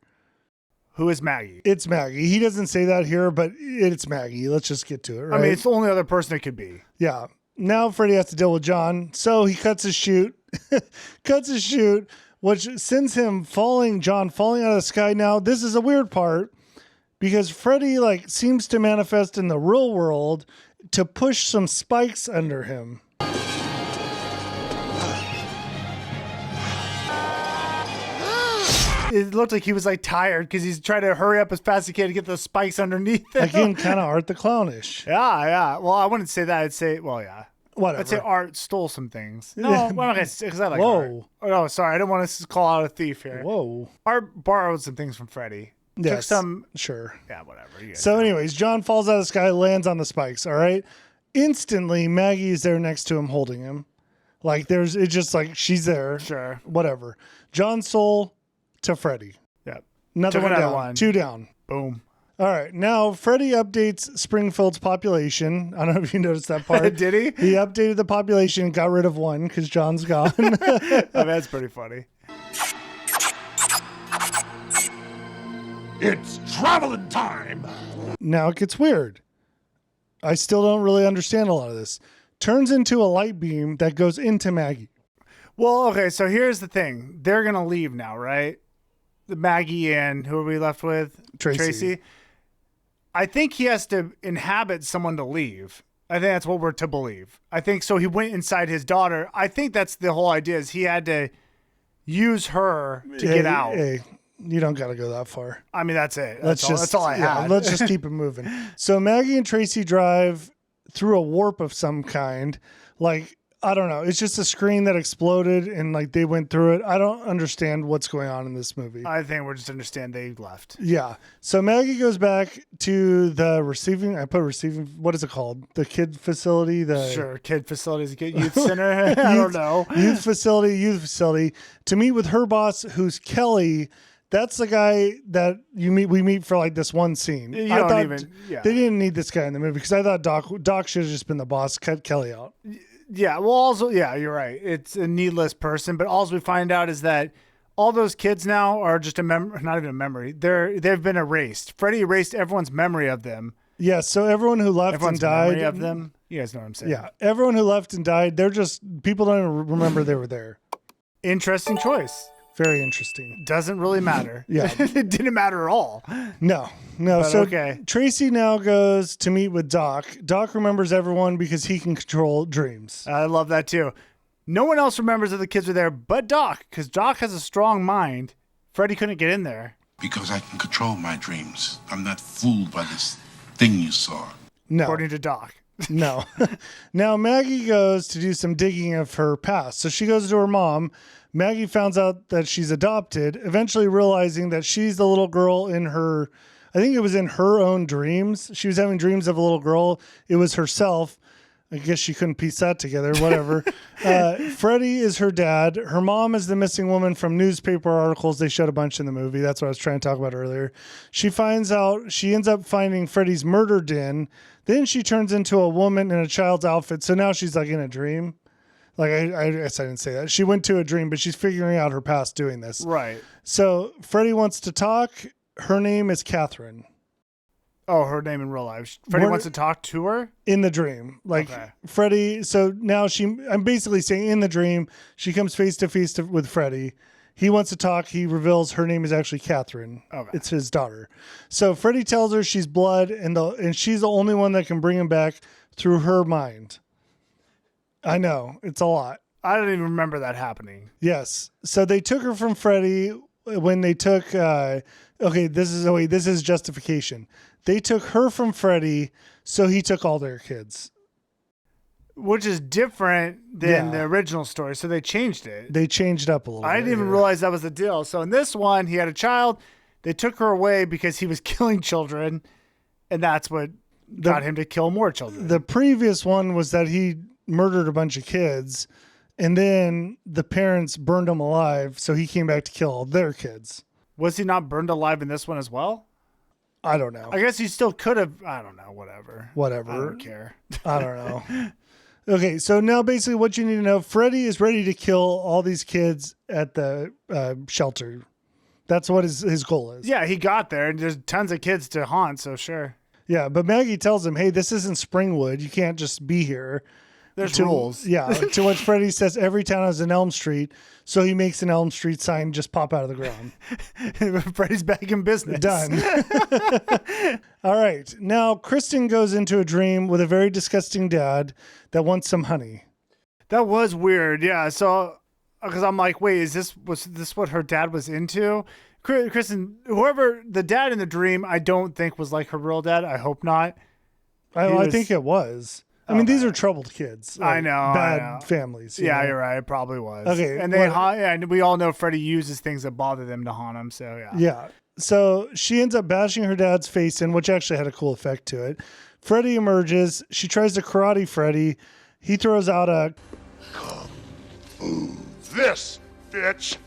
[SPEAKER 4] Who is Maggie?
[SPEAKER 3] It's Maggie. He doesn't say that here, but it's Maggie. Let's just get to it, right?
[SPEAKER 4] I mean, it's the only other person it could be.
[SPEAKER 3] Yeah. Now Freddy has to deal with John, so he cuts his chute. Which sends him falling out of the sky. Now, this is a weird part because Freddy seems to manifest in the real world to push some spikes under him.
[SPEAKER 4] It looked like he was tired because he's trying to hurry up as fast as he can to get the spikes underneath him.
[SPEAKER 3] Again, kind of Art the Clownish.
[SPEAKER 4] Yeah. Well, I wouldn't say that. I'd say, well, yeah.
[SPEAKER 3] Whatever.
[SPEAKER 4] I'd say Art stole some things. No, I'm not gonna say because I like Art.
[SPEAKER 3] Whoa.
[SPEAKER 4] Oh, no, sorry. I don't want to call out a thief here.
[SPEAKER 3] Whoa.
[SPEAKER 4] Art borrowed some things from Freddy.
[SPEAKER 3] Yes.
[SPEAKER 4] Took some.
[SPEAKER 3] Sure.
[SPEAKER 4] Yeah, whatever.
[SPEAKER 3] So anyways, John falls out of the sky, lands on the spikes. All right. Instantly, Maggie is there next to him, holding him. It's just she's there.
[SPEAKER 4] Sure.
[SPEAKER 3] Whatever. John's soul to Freddy.
[SPEAKER 4] Yep.
[SPEAKER 3] Another
[SPEAKER 4] Took
[SPEAKER 3] one down.
[SPEAKER 4] one.
[SPEAKER 3] 2 down.
[SPEAKER 4] Boom.
[SPEAKER 3] All right. Now, Freddy updates Springfield's population. I don't know if you noticed that part.
[SPEAKER 4] Did he?
[SPEAKER 3] He updated the population and got rid of one because John's gone.
[SPEAKER 4] Oh, that's pretty funny.
[SPEAKER 2] It's traveling time.
[SPEAKER 3] Now it gets weird. I still don't really understand a lot of this. Turns into a light beam that goes into Maggie.
[SPEAKER 4] Well, okay, so here's the thing. They're going to leave now, right? Maggie and who are we left with?
[SPEAKER 3] Tracy.
[SPEAKER 4] I think he has to inhabit someone to leave. I think that's what we're to believe. I think so. He went inside his daughter. I think that's the whole idea is he had to use her to get out.
[SPEAKER 3] Hey, you don't got to go that far.
[SPEAKER 4] I mean, that's it. That's all I had.
[SPEAKER 3] Let's just keep it moving. So Maggie and Tracy drive through a warp of some kind. I don't know. It's just a screen that exploded and they went through it. I don't understand what's going on in this movie.
[SPEAKER 4] I think we're just understand they left.
[SPEAKER 3] Yeah. So Maggie goes back to the receiving. What is it called? The kid facility?
[SPEAKER 4] Kid facilities, youth center. I don't know.
[SPEAKER 3] Youth facility to meet with her boss, who's Kelly. That's the guy that we meet for this one scene. They didn't need this guy in the movie because I thought Doc should have just been the boss, cut Kelly out.
[SPEAKER 4] Yeah, well, also, yeah, you're right. It's a needless person, but all we find out is that all those kids now are just not even a memory. They've been erased. Freddy erased everyone's memory of them.
[SPEAKER 3] Yeah, so everyone who left and died.
[SPEAKER 4] Memory of them. You guys know what I'm saying?
[SPEAKER 3] Yeah, everyone who left and died. They're just people don't even remember they were there.
[SPEAKER 4] Interesting choice.
[SPEAKER 3] Very interesting.
[SPEAKER 4] Doesn't really matter.
[SPEAKER 3] Yeah.
[SPEAKER 4] It didn't matter at all.
[SPEAKER 3] No.
[SPEAKER 4] But
[SPEAKER 3] so
[SPEAKER 4] okay.
[SPEAKER 3] Tracy now goes to meet with Doc. Doc remembers everyone because he can control dreams.
[SPEAKER 4] I love that too. No one else remembers that the kids were there but Doc, because Doc has a strong mind. Freddy couldn't get in there.
[SPEAKER 9] Because I can control my dreams. I'm not fooled by this thing you saw.
[SPEAKER 3] No.
[SPEAKER 4] According to Doc.
[SPEAKER 3] No. Now Maggie goes to do some digging of her past. So she goes to her mom. Maggie finds out that she's adopted, eventually realizing that she's the little girl in her, I think it was in her own dreams. She was having dreams of a little girl. It was herself. I guess she couldn't piece that together, whatever. Freddy is her dad. Her mom is the missing woman from newspaper articles. They showed a bunch in the movie. That's what I was trying to talk about earlier. She ends up finding Freddy's murder den. Then she turns into a woman in a child's outfit. So now she's in a dream. I guess I didn't say that. She went to a dream, but she's figuring out her past doing this.
[SPEAKER 4] Right. So
[SPEAKER 3] Freddy wants to talk. Her name is Catherine.
[SPEAKER 4] Oh, her name in real life. Freddy wants to talk to her?
[SPEAKER 3] In the dream.
[SPEAKER 4] Okay.
[SPEAKER 3] Freddy, so now I'm basically saying in the dream, she comes face to face with Freddy. He wants to talk. He reveals her name is actually Catherine.
[SPEAKER 4] Okay.
[SPEAKER 3] It's his daughter. So Freddy tells her she's blood and she's the only one that can bring him back through her mind. I know. It's a lot.
[SPEAKER 4] I don't even remember that happening.
[SPEAKER 3] Yes. So they took her from Freddy. when they took, this is justification. They took her from Freddy, so he took all their kids.
[SPEAKER 4] Which is different than the original story, so they changed it.
[SPEAKER 3] They changed up a little bit.
[SPEAKER 4] I didn't even realize that was the deal. So in this one, he had a child. They took her away because he was killing children, and that's what got him to kill more children.
[SPEAKER 3] The previous one was that he murdered a bunch of kids, and then the parents burned him alive, so he came back to kill all their kids.
[SPEAKER 4] Was he not burned alive in this one as well?
[SPEAKER 3] I don't know.
[SPEAKER 4] I guess he still could have. I don't know. Whatever.
[SPEAKER 3] Whatever.
[SPEAKER 4] I don't care.
[SPEAKER 3] I don't know. Okay, so now basically what you need to know, Freddy is ready to kill all these kids at the shelter. That's what his goal is.
[SPEAKER 4] Yeah, he got there, and there's tons of kids to haunt, so sure.
[SPEAKER 3] Yeah, but Maggie tells him, hey, this isn't Springwood. You can't just be here.
[SPEAKER 4] There's rules.
[SPEAKER 3] Yeah, to which Freddy says every town has an Elm Street, so he makes an Elm Street sign just pop out of the ground.
[SPEAKER 4] Freddy's back in business.
[SPEAKER 3] Done. All right, now Kristen goes into a dream with a very disgusting dad that wants some honey.
[SPEAKER 4] That was weird, yeah. So, because I'm like, wait, was this what her dad was into? Kristen, whoever the dad in the dream, I don't think was like her real dad. I hope not.
[SPEAKER 3] I think it was. I mean, these are troubled kids.
[SPEAKER 4] I know.
[SPEAKER 3] Bad families.
[SPEAKER 4] Yeah, you're right. It probably was.
[SPEAKER 3] Okay.
[SPEAKER 4] And and we all know Freddy uses things that bother them to haunt him. So, yeah.
[SPEAKER 3] Yeah. So she ends up bashing her dad's face in, which actually had a cool effect to it. Freddy emerges. She tries to karate Freddy. He throws out a...
[SPEAKER 2] This, bitch.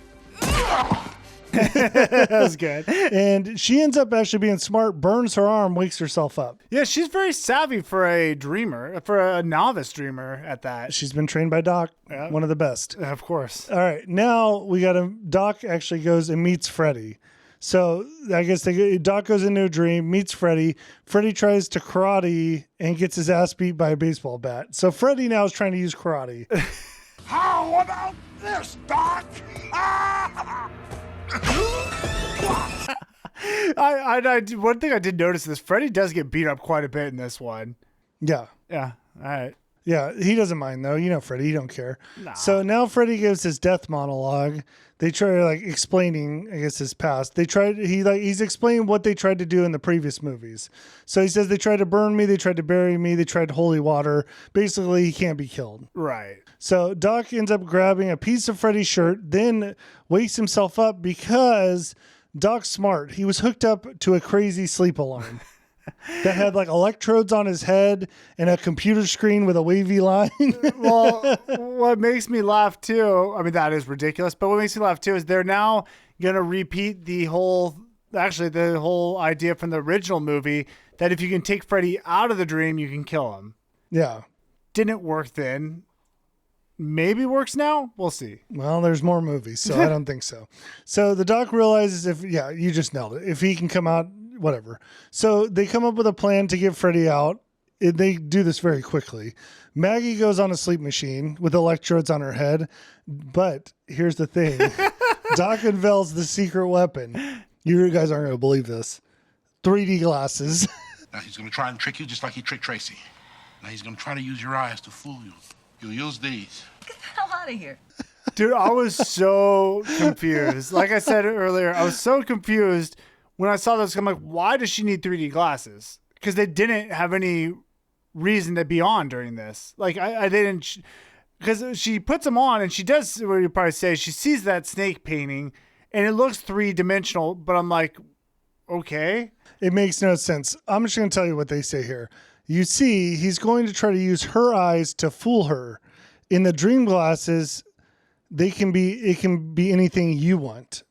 [SPEAKER 4] That was good.
[SPEAKER 3] And she ends up actually being smart, burns her arm, wakes herself up.
[SPEAKER 4] Yeah, she's very savvy for a dreamer, for a novice dreamer at that.
[SPEAKER 3] She's been trained by Doc, one of the best.
[SPEAKER 4] Of course.
[SPEAKER 3] All right, now we got Doc actually goes and meets Freddy. So I guess Doc goes into a dream, meets Freddy. Freddy tries to karate and gets his ass beat by a baseball bat. So Freddy now is trying to use karate.
[SPEAKER 2] How about this, Doc?
[SPEAKER 4] One thing I did notice is Freddy does get beat up quite a bit in this one.
[SPEAKER 3] Yeah.
[SPEAKER 4] Yeah. All right.
[SPEAKER 3] Yeah, he doesn't mind though. You know Freddy, he don't care.
[SPEAKER 4] Nah.
[SPEAKER 3] So now Freddy gives his death monologue. They try like explaining, I guess, his past. He's explaining what they tried to do in the previous movies. So he says they tried to burn me, they tried to bury me, they tried holy water. Basically, he can't be killed.
[SPEAKER 4] Right.
[SPEAKER 3] So Doc ends up grabbing a piece of Freddy's shirt, then wakes himself up because Doc's smart. He was hooked up to a crazy sleep alarm that had like electrodes on his head and a computer screen with a wavy line.
[SPEAKER 4] Well, what makes me laugh too, I mean, that is ridiculous, but what makes me laugh too is they're now going to repeat the whole idea from the original movie that if you can take Freddy out of the dream, you can kill him.
[SPEAKER 3] Yeah.
[SPEAKER 4] Didn't work then. Maybe works now. We'll see.
[SPEAKER 3] Well, there's more movies, so I don't think so. So the Doc realizes you just nailed it. If he can come out, whatever. So they come up with a plan to get Freddy out. They do this very quickly. Maggie goes on a sleep machine with electrodes on her head. But here's the thing. Doc unveils the secret weapon. You guys aren't going to believe this. 3D glasses.
[SPEAKER 9] Now he's going to try and trick you just like he tricked Tracy. Now he's going to try to use your eyes to fool you. You'll use these.
[SPEAKER 7] Get the hell out of here.
[SPEAKER 4] Dude, I was so confused. Like I said earlier, I was so confused when I saw this. I'm like, why does she need 3D glasses? Because they didn't have any reason to be on during this. Like, I didn't, because she puts them on and she does what you probably say. She sees that snake painting and it looks 3-dimensional, but I'm like, okay.
[SPEAKER 3] It makes no sense. I'm just going to tell you what they say here. You see, he's going to try to use her eyes to fool her. In the dream glasses, it can be anything you want.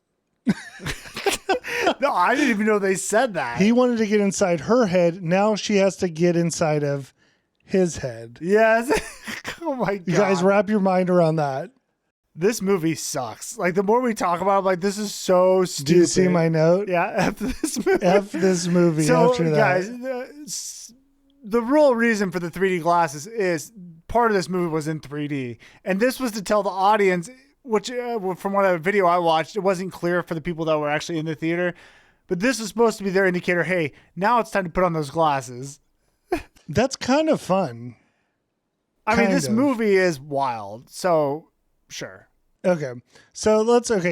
[SPEAKER 4] No, I didn't even know they said that.
[SPEAKER 3] He wanted to get inside her head. Now she has to get inside of his head.
[SPEAKER 4] Yes. Oh my God.
[SPEAKER 3] You guys wrap your mind around that.
[SPEAKER 4] This movie sucks. Like, the more we talk about it, I'm like, this is so stupid.
[SPEAKER 3] Do you see my note?
[SPEAKER 4] Yeah, F this movie.
[SPEAKER 3] F this movie
[SPEAKER 4] so,
[SPEAKER 3] after that.
[SPEAKER 4] Guys, the real reason for the 3D glasses is part of this movie was in 3D. And this was to tell the audience, which from what a video I watched, it wasn't clear for the people that were actually in the theater. But this is supposed to be their indicator. Hey, now it's time to put on those glasses.
[SPEAKER 3] That's kind of fun.
[SPEAKER 4] I mean, this movie is wild. So, sure.
[SPEAKER 3] Okay.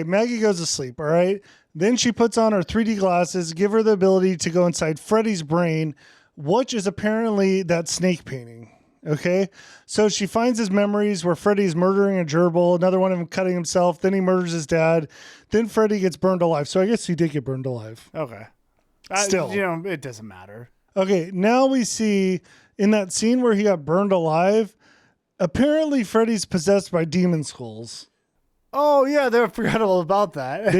[SPEAKER 3] Maggie goes to sleep. All right. Then she puts on her 3D glasses, give her the ability to go inside Freddy's brain, which is apparently that snake painting. Okay. So she finds his memories where Freddy's murdering a gerbil, another one of him cutting himself. Then he murders his dad. Then Freddy gets burned alive. So I guess he did get burned alive.
[SPEAKER 4] Okay.
[SPEAKER 3] Still.
[SPEAKER 4] It doesn't matter.
[SPEAKER 3] Okay. Now we see in that scene where he got burned alive, apparently Freddy's possessed by demon skulls.
[SPEAKER 4] Oh, yeah, they're forgettable about that.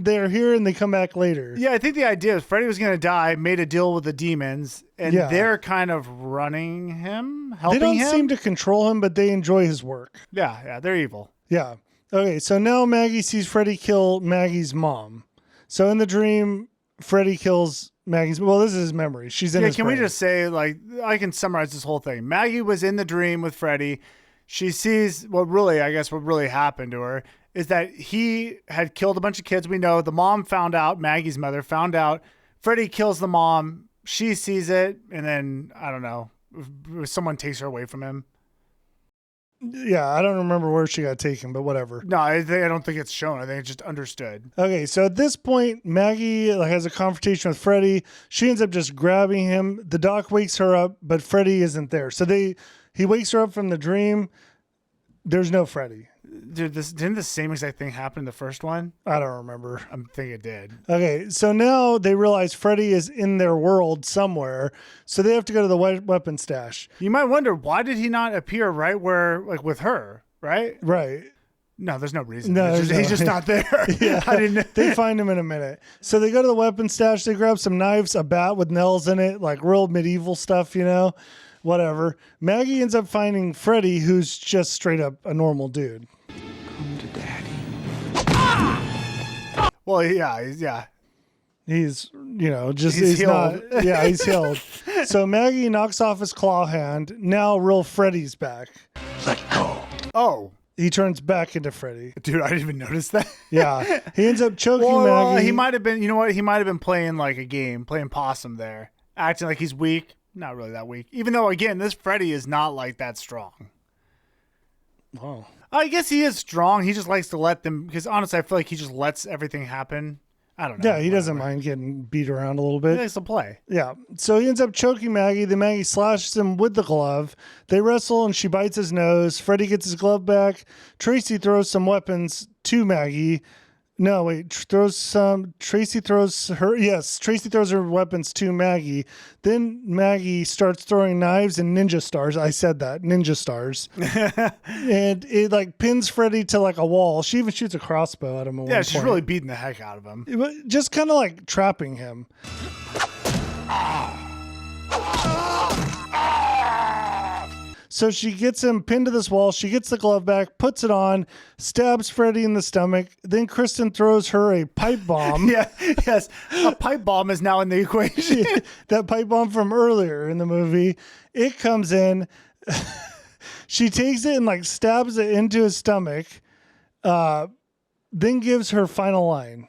[SPEAKER 3] They're here and they come back later.
[SPEAKER 4] Yeah, I think the idea is Freddy was going to die, made a deal with the demons, and they're kind of running him, helping him.
[SPEAKER 3] They don't seem to control him, but they enjoy his work.
[SPEAKER 4] Yeah, they're evil.
[SPEAKER 3] Yeah. Okay, so now Maggie sees Freddy kill Maggie's mom. So in the dream, Freddy kills Maggie's... Well, this is his memory. She's in his brain.
[SPEAKER 4] We just say, I can summarize this whole thing. Maggie was in the dream with Freddy. She sees what really happened to her is that he had killed a bunch of kids. We know the mom found out, Maggie's mother found out. Freddy kills the mom. She sees it. And then, I don't know, someone takes her away from him.
[SPEAKER 3] Yeah, I don't remember where she got taken, but whatever.
[SPEAKER 4] No, I don't think it's shown. I think it's just understood.
[SPEAKER 3] Okay, so at this point, Maggie has a confrontation with Freddy. She ends up just grabbing him. The doc wakes her up, but Freddy isn't there. So he wakes her up from the dream. There's no Freddy.
[SPEAKER 4] Dude, didn't the same exact thing happen in the first one?
[SPEAKER 3] I don't remember.
[SPEAKER 4] I think it did.
[SPEAKER 3] Okay, so now they realize Freddy is in their world somewhere, so they have to go to the weapon stash.
[SPEAKER 4] You might wonder, why did he not appear right where, with her, right?
[SPEAKER 3] Right.
[SPEAKER 4] No, there's no reason.
[SPEAKER 3] No,
[SPEAKER 4] he's just not there.
[SPEAKER 3] Yeah,
[SPEAKER 4] I didn't.
[SPEAKER 3] They find him in a minute. So they go to the weapon stash. They grab some knives, a bat with nails in it, like real medieval stuff, whatever. Maggie ends up finding Freddy, who's just straight up a normal dude.
[SPEAKER 2] Come to daddy.
[SPEAKER 4] Well, yeah.
[SPEAKER 3] He's,
[SPEAKER 4] he's healed.
[SPEAKER 3] He's healed. So Maggie knocks off his claw hand. Now real Freddy's back.
[SPEAKER 2] Let go.
[SPEAKER 4] Oh.
[SPEAKER 3] He turns back into Freddy.
[SPEAKER 4] Dude, I didn't even notice that.
[SPEAKER 3] Yeah. He ends up choking Maggie.
[SPEAKER 4] He might have been, he might have been playing like a game, playing possum there. Acting like he's weak. Not really that weak. Even though, again, this Freddy is not like that strong.
[SPEAKER 3] Oh.
[SPEAKER 4] I guess he is strong. He just likes to let them, because honestly, I feel like he just lets everything happen. I don't know.
[SPEAKER 3] Yeah, he doesn't mind getting beat around a little bit.
[SPEAKER 4] He likes to play.
[SPEAKER 3] Yeah. So he ends up choking Maggie. Then Maggie slashes him with the glove. They wrestle and she bites his nose. Freddy gets his glove back. Tracy throws some weapons to Maggie. No, wait. Tracy throws her weapons to Maggie. Then Maggie starts throwing knives and ninja stars. I said that. Ninja stars. And it pins Freddy to a wall. She even shoots a crossbow at him at one point.
[SPEAKER 4] She's really beating the heck out of him.
[SPEAKER 3] Just kind of trapping him. So she gets him pinned to this wall. She gets the glove back, puts it on, stabs Freddy in the stomach. Then Kristen throws her a pipe bomb.
[SPEAKER 4] Yes. A pipe bomb is now in the equation.
[SPEAKER 3] That pipe bomb from earlier in the movie. It comes in. She takes it and stabs it into his stomach. Then gives her final line.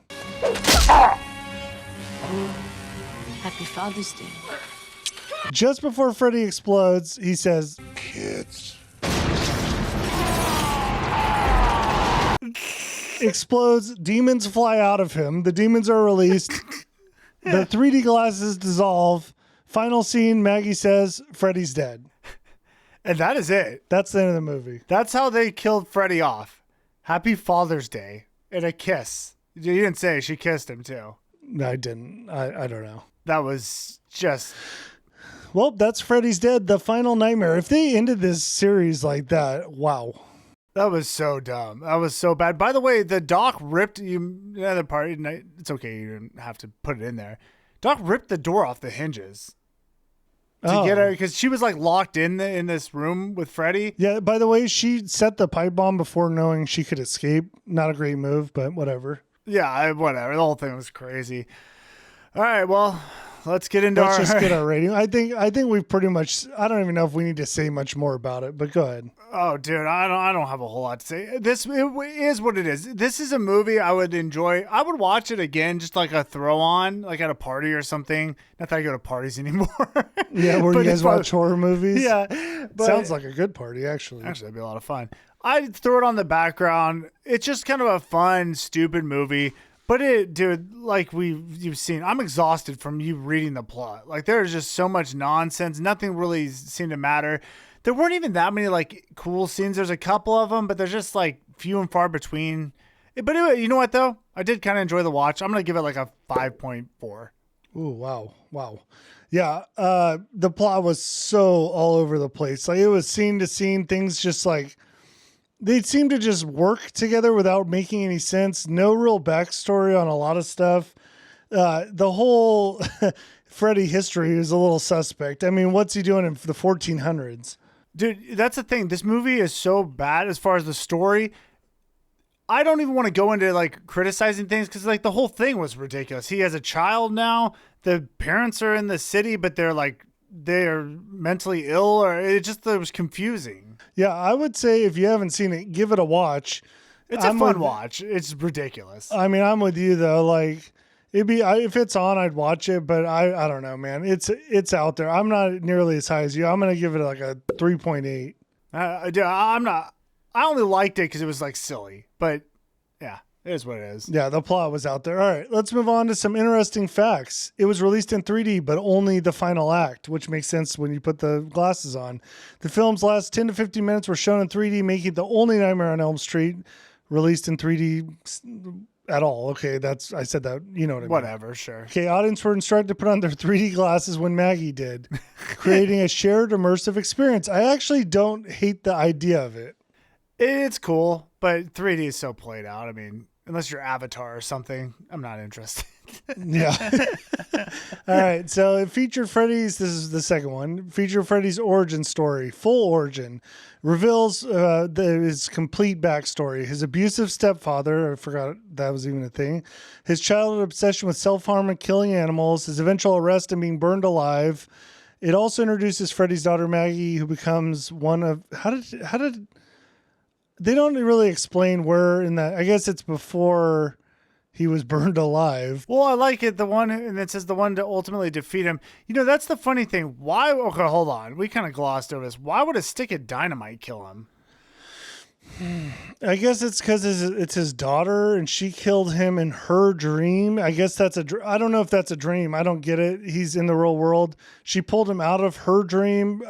[SPEAKER 7] Happy Father's Day.
[SPEAKER 3] Just before Freddy explodes, he says,
[SPEAKER 2] Kids.
[SPEAKER 3] Explodes. Demons fly out of him. The demons are released. The 3D glasses dissolve. Final scene, Maggie says, Freddy's dead.
[SPEAKER 4] And that is it.
[SPEAKER 3] That's the end of the movie.
[SPEAKER 4] That's how they killed Freddy off. Happy Father's Day. And a kiss. You didn't say she kissed him too.
[SPEAKER 3] I didn't. I don't know.
[SPEAKER 4] That was just...
[SPEAKER 3] Well, that's Freddy's Dead, the final nightmare. If they ended this series like that, wow.
[SPEAKER 4] That was so dumb. That was so bad. By the way, the doc ripped you. The other part, it's okay. You didn't have to put it in there. Doc ripped the door off the hinges to get her because she was locked in this room with Freddy.
[SPEAKER 3] Yeah. By the way, she set the pipe bomb before knowing she could escape. Not a great move, but whatever.
[SPEAKER 4] Yeah, whatever. The whole thing was crazy. All right, well, let's get into
[SPEAKER 3] Let's
[SPEAKER 4] our.
[SPEAKER 3] just get our rating. I think we've pretty much. I don't even know if we need to say much more about it, but go ahead.
[SPEAKER 4] Oh, dude, I don't have a whole lot to say. This is what it is. This is a movie I would enjoy. I would watch it again, just like a throw on, like at a party or something. Not that I go to parties anymore.
[SPEAKER 3] Yeah, where you guys watch horror movies.
[SPEAKER 4] Yeah, but
[SPEAKER 3] sounds like a good party, actually.
[SPEAKER 4] Actually, that'd be a lot of fun. I'd throw it on the background. It's just kind of a fun, stupid movie. But it, dude, like you've seen, I'm exhausted from you reading the plot. Like there's just so much nonsense. Nothing really seemed to matter. There weren't even that many like cool scenes. There's a couple of them, but they're just like few and far between. But anyway, you know what though? I did kind of enjoy the watch. I'm gonna give it like a 5.4.
[SPEAKER 3] Ooh, wow. Yeah, the plot was so all over the place. Like it was scene to scene. Things just like they seemed to just work together without making any sense. No real backstory on a lot of stuff. The whole Freddy history is a little suspect. I mean, what's he doing in the 1400s?
[SPEAKER 4] Dude, that's the thing. This movie is so bad as far as the story. I don't even want to go into like criticizing things because like the whole thing was ridiculous. He has a child now. The parents are in the city, but they're mentally ill, or it was confusing.
[SPEAKER 3] Yeah, I would say if you haven't seen it, give it a watch.
[SPEAKER 4] It's a fun watch. It's ridiculous.
[SPEAKER 3] I mean, I'm with you though. Like it'd be if it's on, I'd watch it, but I don't know, man. It's out there. I'm not nearly as high as you. I'm gonna give it like a 3.8.
[SPEAKER 4] I'm not. I only liked it because it was like silly, but yeah, it is what it is.
[SPEAKER 3] Yeah, the plot was out there. All right, let's move on to some interesting facts. It was released in 3D, but only the final act, which makes sense when you put the glasses on. The film's last 10 to 15 minutes were shown in 3D, making it the only Nightmare on Elm Street released in 3D at all. Okay, I said that. You know what I mean.
[SPEAKER 4] Whatever, sure.
[SPEAKER 3] Okay, audience were instructed to put on their 3D glasses when Maggie did, creating a shared immersive experience. I actually don't hate the idea of it.
[SPEAKER 4] It's cool, but 3D is so played out. I mean, unless you're Avatar or something, I'm not interested.
[SPEAKER 3] Yeah. All right. So it featured Freddy's. This is the second one. Featured Freddy's origin story, full origin, reveals his complete backstory. His abusive stepfather. I forgot that was even a thing. His childhood obsession with self-harm and killing animals. His eventual arrest and being burned alive. It also introduces Freddy's daughter Maggie, who becomes one of. How did they don't really explain where in that. I guess it's before he was burned alive.
[SPEAKER 4] Well, I like it. The one, and it says the one to ultimately defeat him. You know, that's the funny thing. Why? Okay, hold on. We kind of glossed over this. Why would a stick of dynamite kill him?
[SPEAKER 3] I guess it's because it's his daughter, and she killed him in her dream. I guess that's I don't know if that's a dream. I don't get it. He's in the real world. She pulled him out of her dream.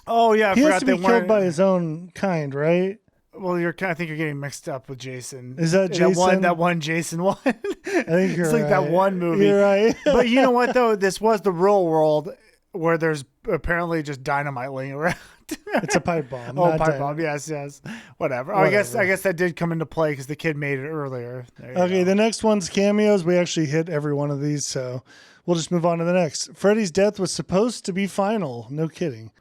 [SPEAKER 4] Oh yeah,
[SPEAKER 3] he has to be killed by his own kind, right?
[SPEAKER 4] Well, I think you're getting mixed up with Jason.
[SPEAKER 3] Is that Jason?
[SPEAKER 4] That one Jason one. I
[SPEAKER 3] think you're
[SPEAKER 4] it's like
[SPEAKER 3] right.
[SPEAKER 4] that one movie.
[SPEAKER 3] You're right.
[SPEAKER 4] But you know what though? This was the real world where there's apparently just dynamite laying around.
[SPEAKER 3] It's a pipe bomb.
[SPEAKER 4] Oh, pipe bomb. Yes. Whatever. I guess that did come into play because the kid made it earlier.
[SPEAKER 3] Okay, the next one's cameos. We actually hit every one of these, so we'll just move on to the next. Freddy's death was supposed to be final. No kidding.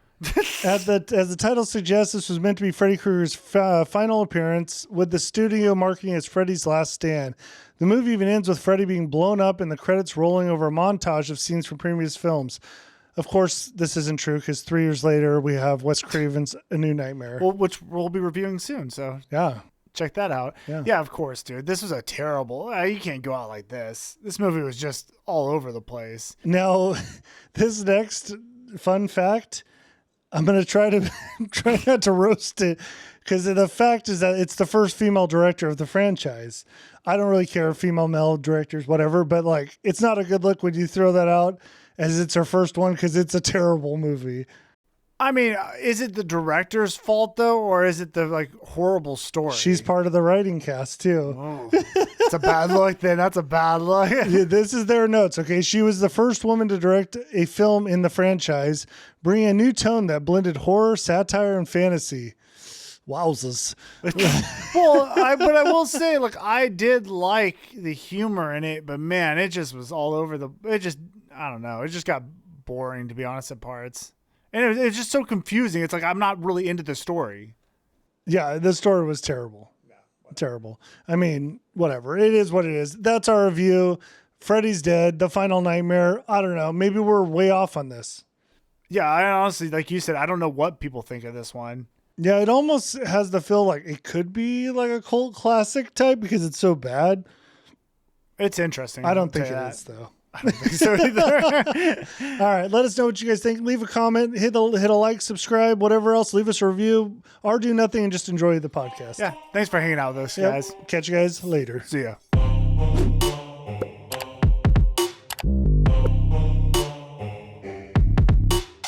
[SPEAKER 3] As the title suggests, this was meant to be Freddy Krueger's final appearance, with the studio marketing as Freddy's last stand. The movie even ends with Freddy being blown up and the credits rolling over a montage of scenes from previous films. Of course, this isn't true because 3 years later we have Wes Craven's A New Nightmare,
[SPEAKER 4] which we'll be reviewing soon. So
[SPEAKER 3] yeah,
[SPEAKER 4] check that out. Yeah, of course, dude. This was a terrible. You can't go out like this. This movie was just all over the place.
[SPEAKER 3] Now, this next fun fact. I'm going to try not to roast it because the fact is that it's the first female director of the franchise. I don't really care, female, male directors, whatever, but like, it's not a good look when you throw that out as it's her first one because it's a terrible movie.
[SPEAKER 4] I mean, is it the director's fault though, or is it the like horrible story?
[SPEAKER 3] She's part of the writing cast too.
[SPEAKER 4] Oh, it's a bad look then. That's a bad look.
[SPEAKER 3] Yeah, this is their notes. Okay. She was the first woman to direct a film in the franchise, bringing a new tone that blended horror, satire, and fantasy. Wowzers.
[SPEAKER 4] Well, but I will say, look, I did like the humor in it, but man, it just was all over I don't know. It just got boring, to be honest, at parts. And it's just so confusing. It's like I'm not really into the story.
[SPEAKER 3] Yeah, the story was terrible. Terrible. I mean, whatever. It is what it is. That's our review Freddy's dead. The Final Nightmare. I don't know. Maybe we're way off on this.
[SPEAKER 4] Yeah, I honestly, like you said, I don't know what people think of this one.
[SPEAKER 3] Yeah, it almost has the feel like it could be like a cult classic type because it's so bad.
[SPEAKER 4] It's interesting.
[SPEAKER 3] I don't think it is, though.
[SPEAKER 4] I don't think so either.
[SPEAKER 3] All right, let us know what you guys think. Leave a comment, hit a like, subscribe, whatever else. Leave us a review or do nothing and just enjoy the podcast.
[SPEAKER 4] Yeah, thanks for hanging out with us, guys.
[SPEAKER 3] Catch you guys later.
[SPEAKER 4] See ya.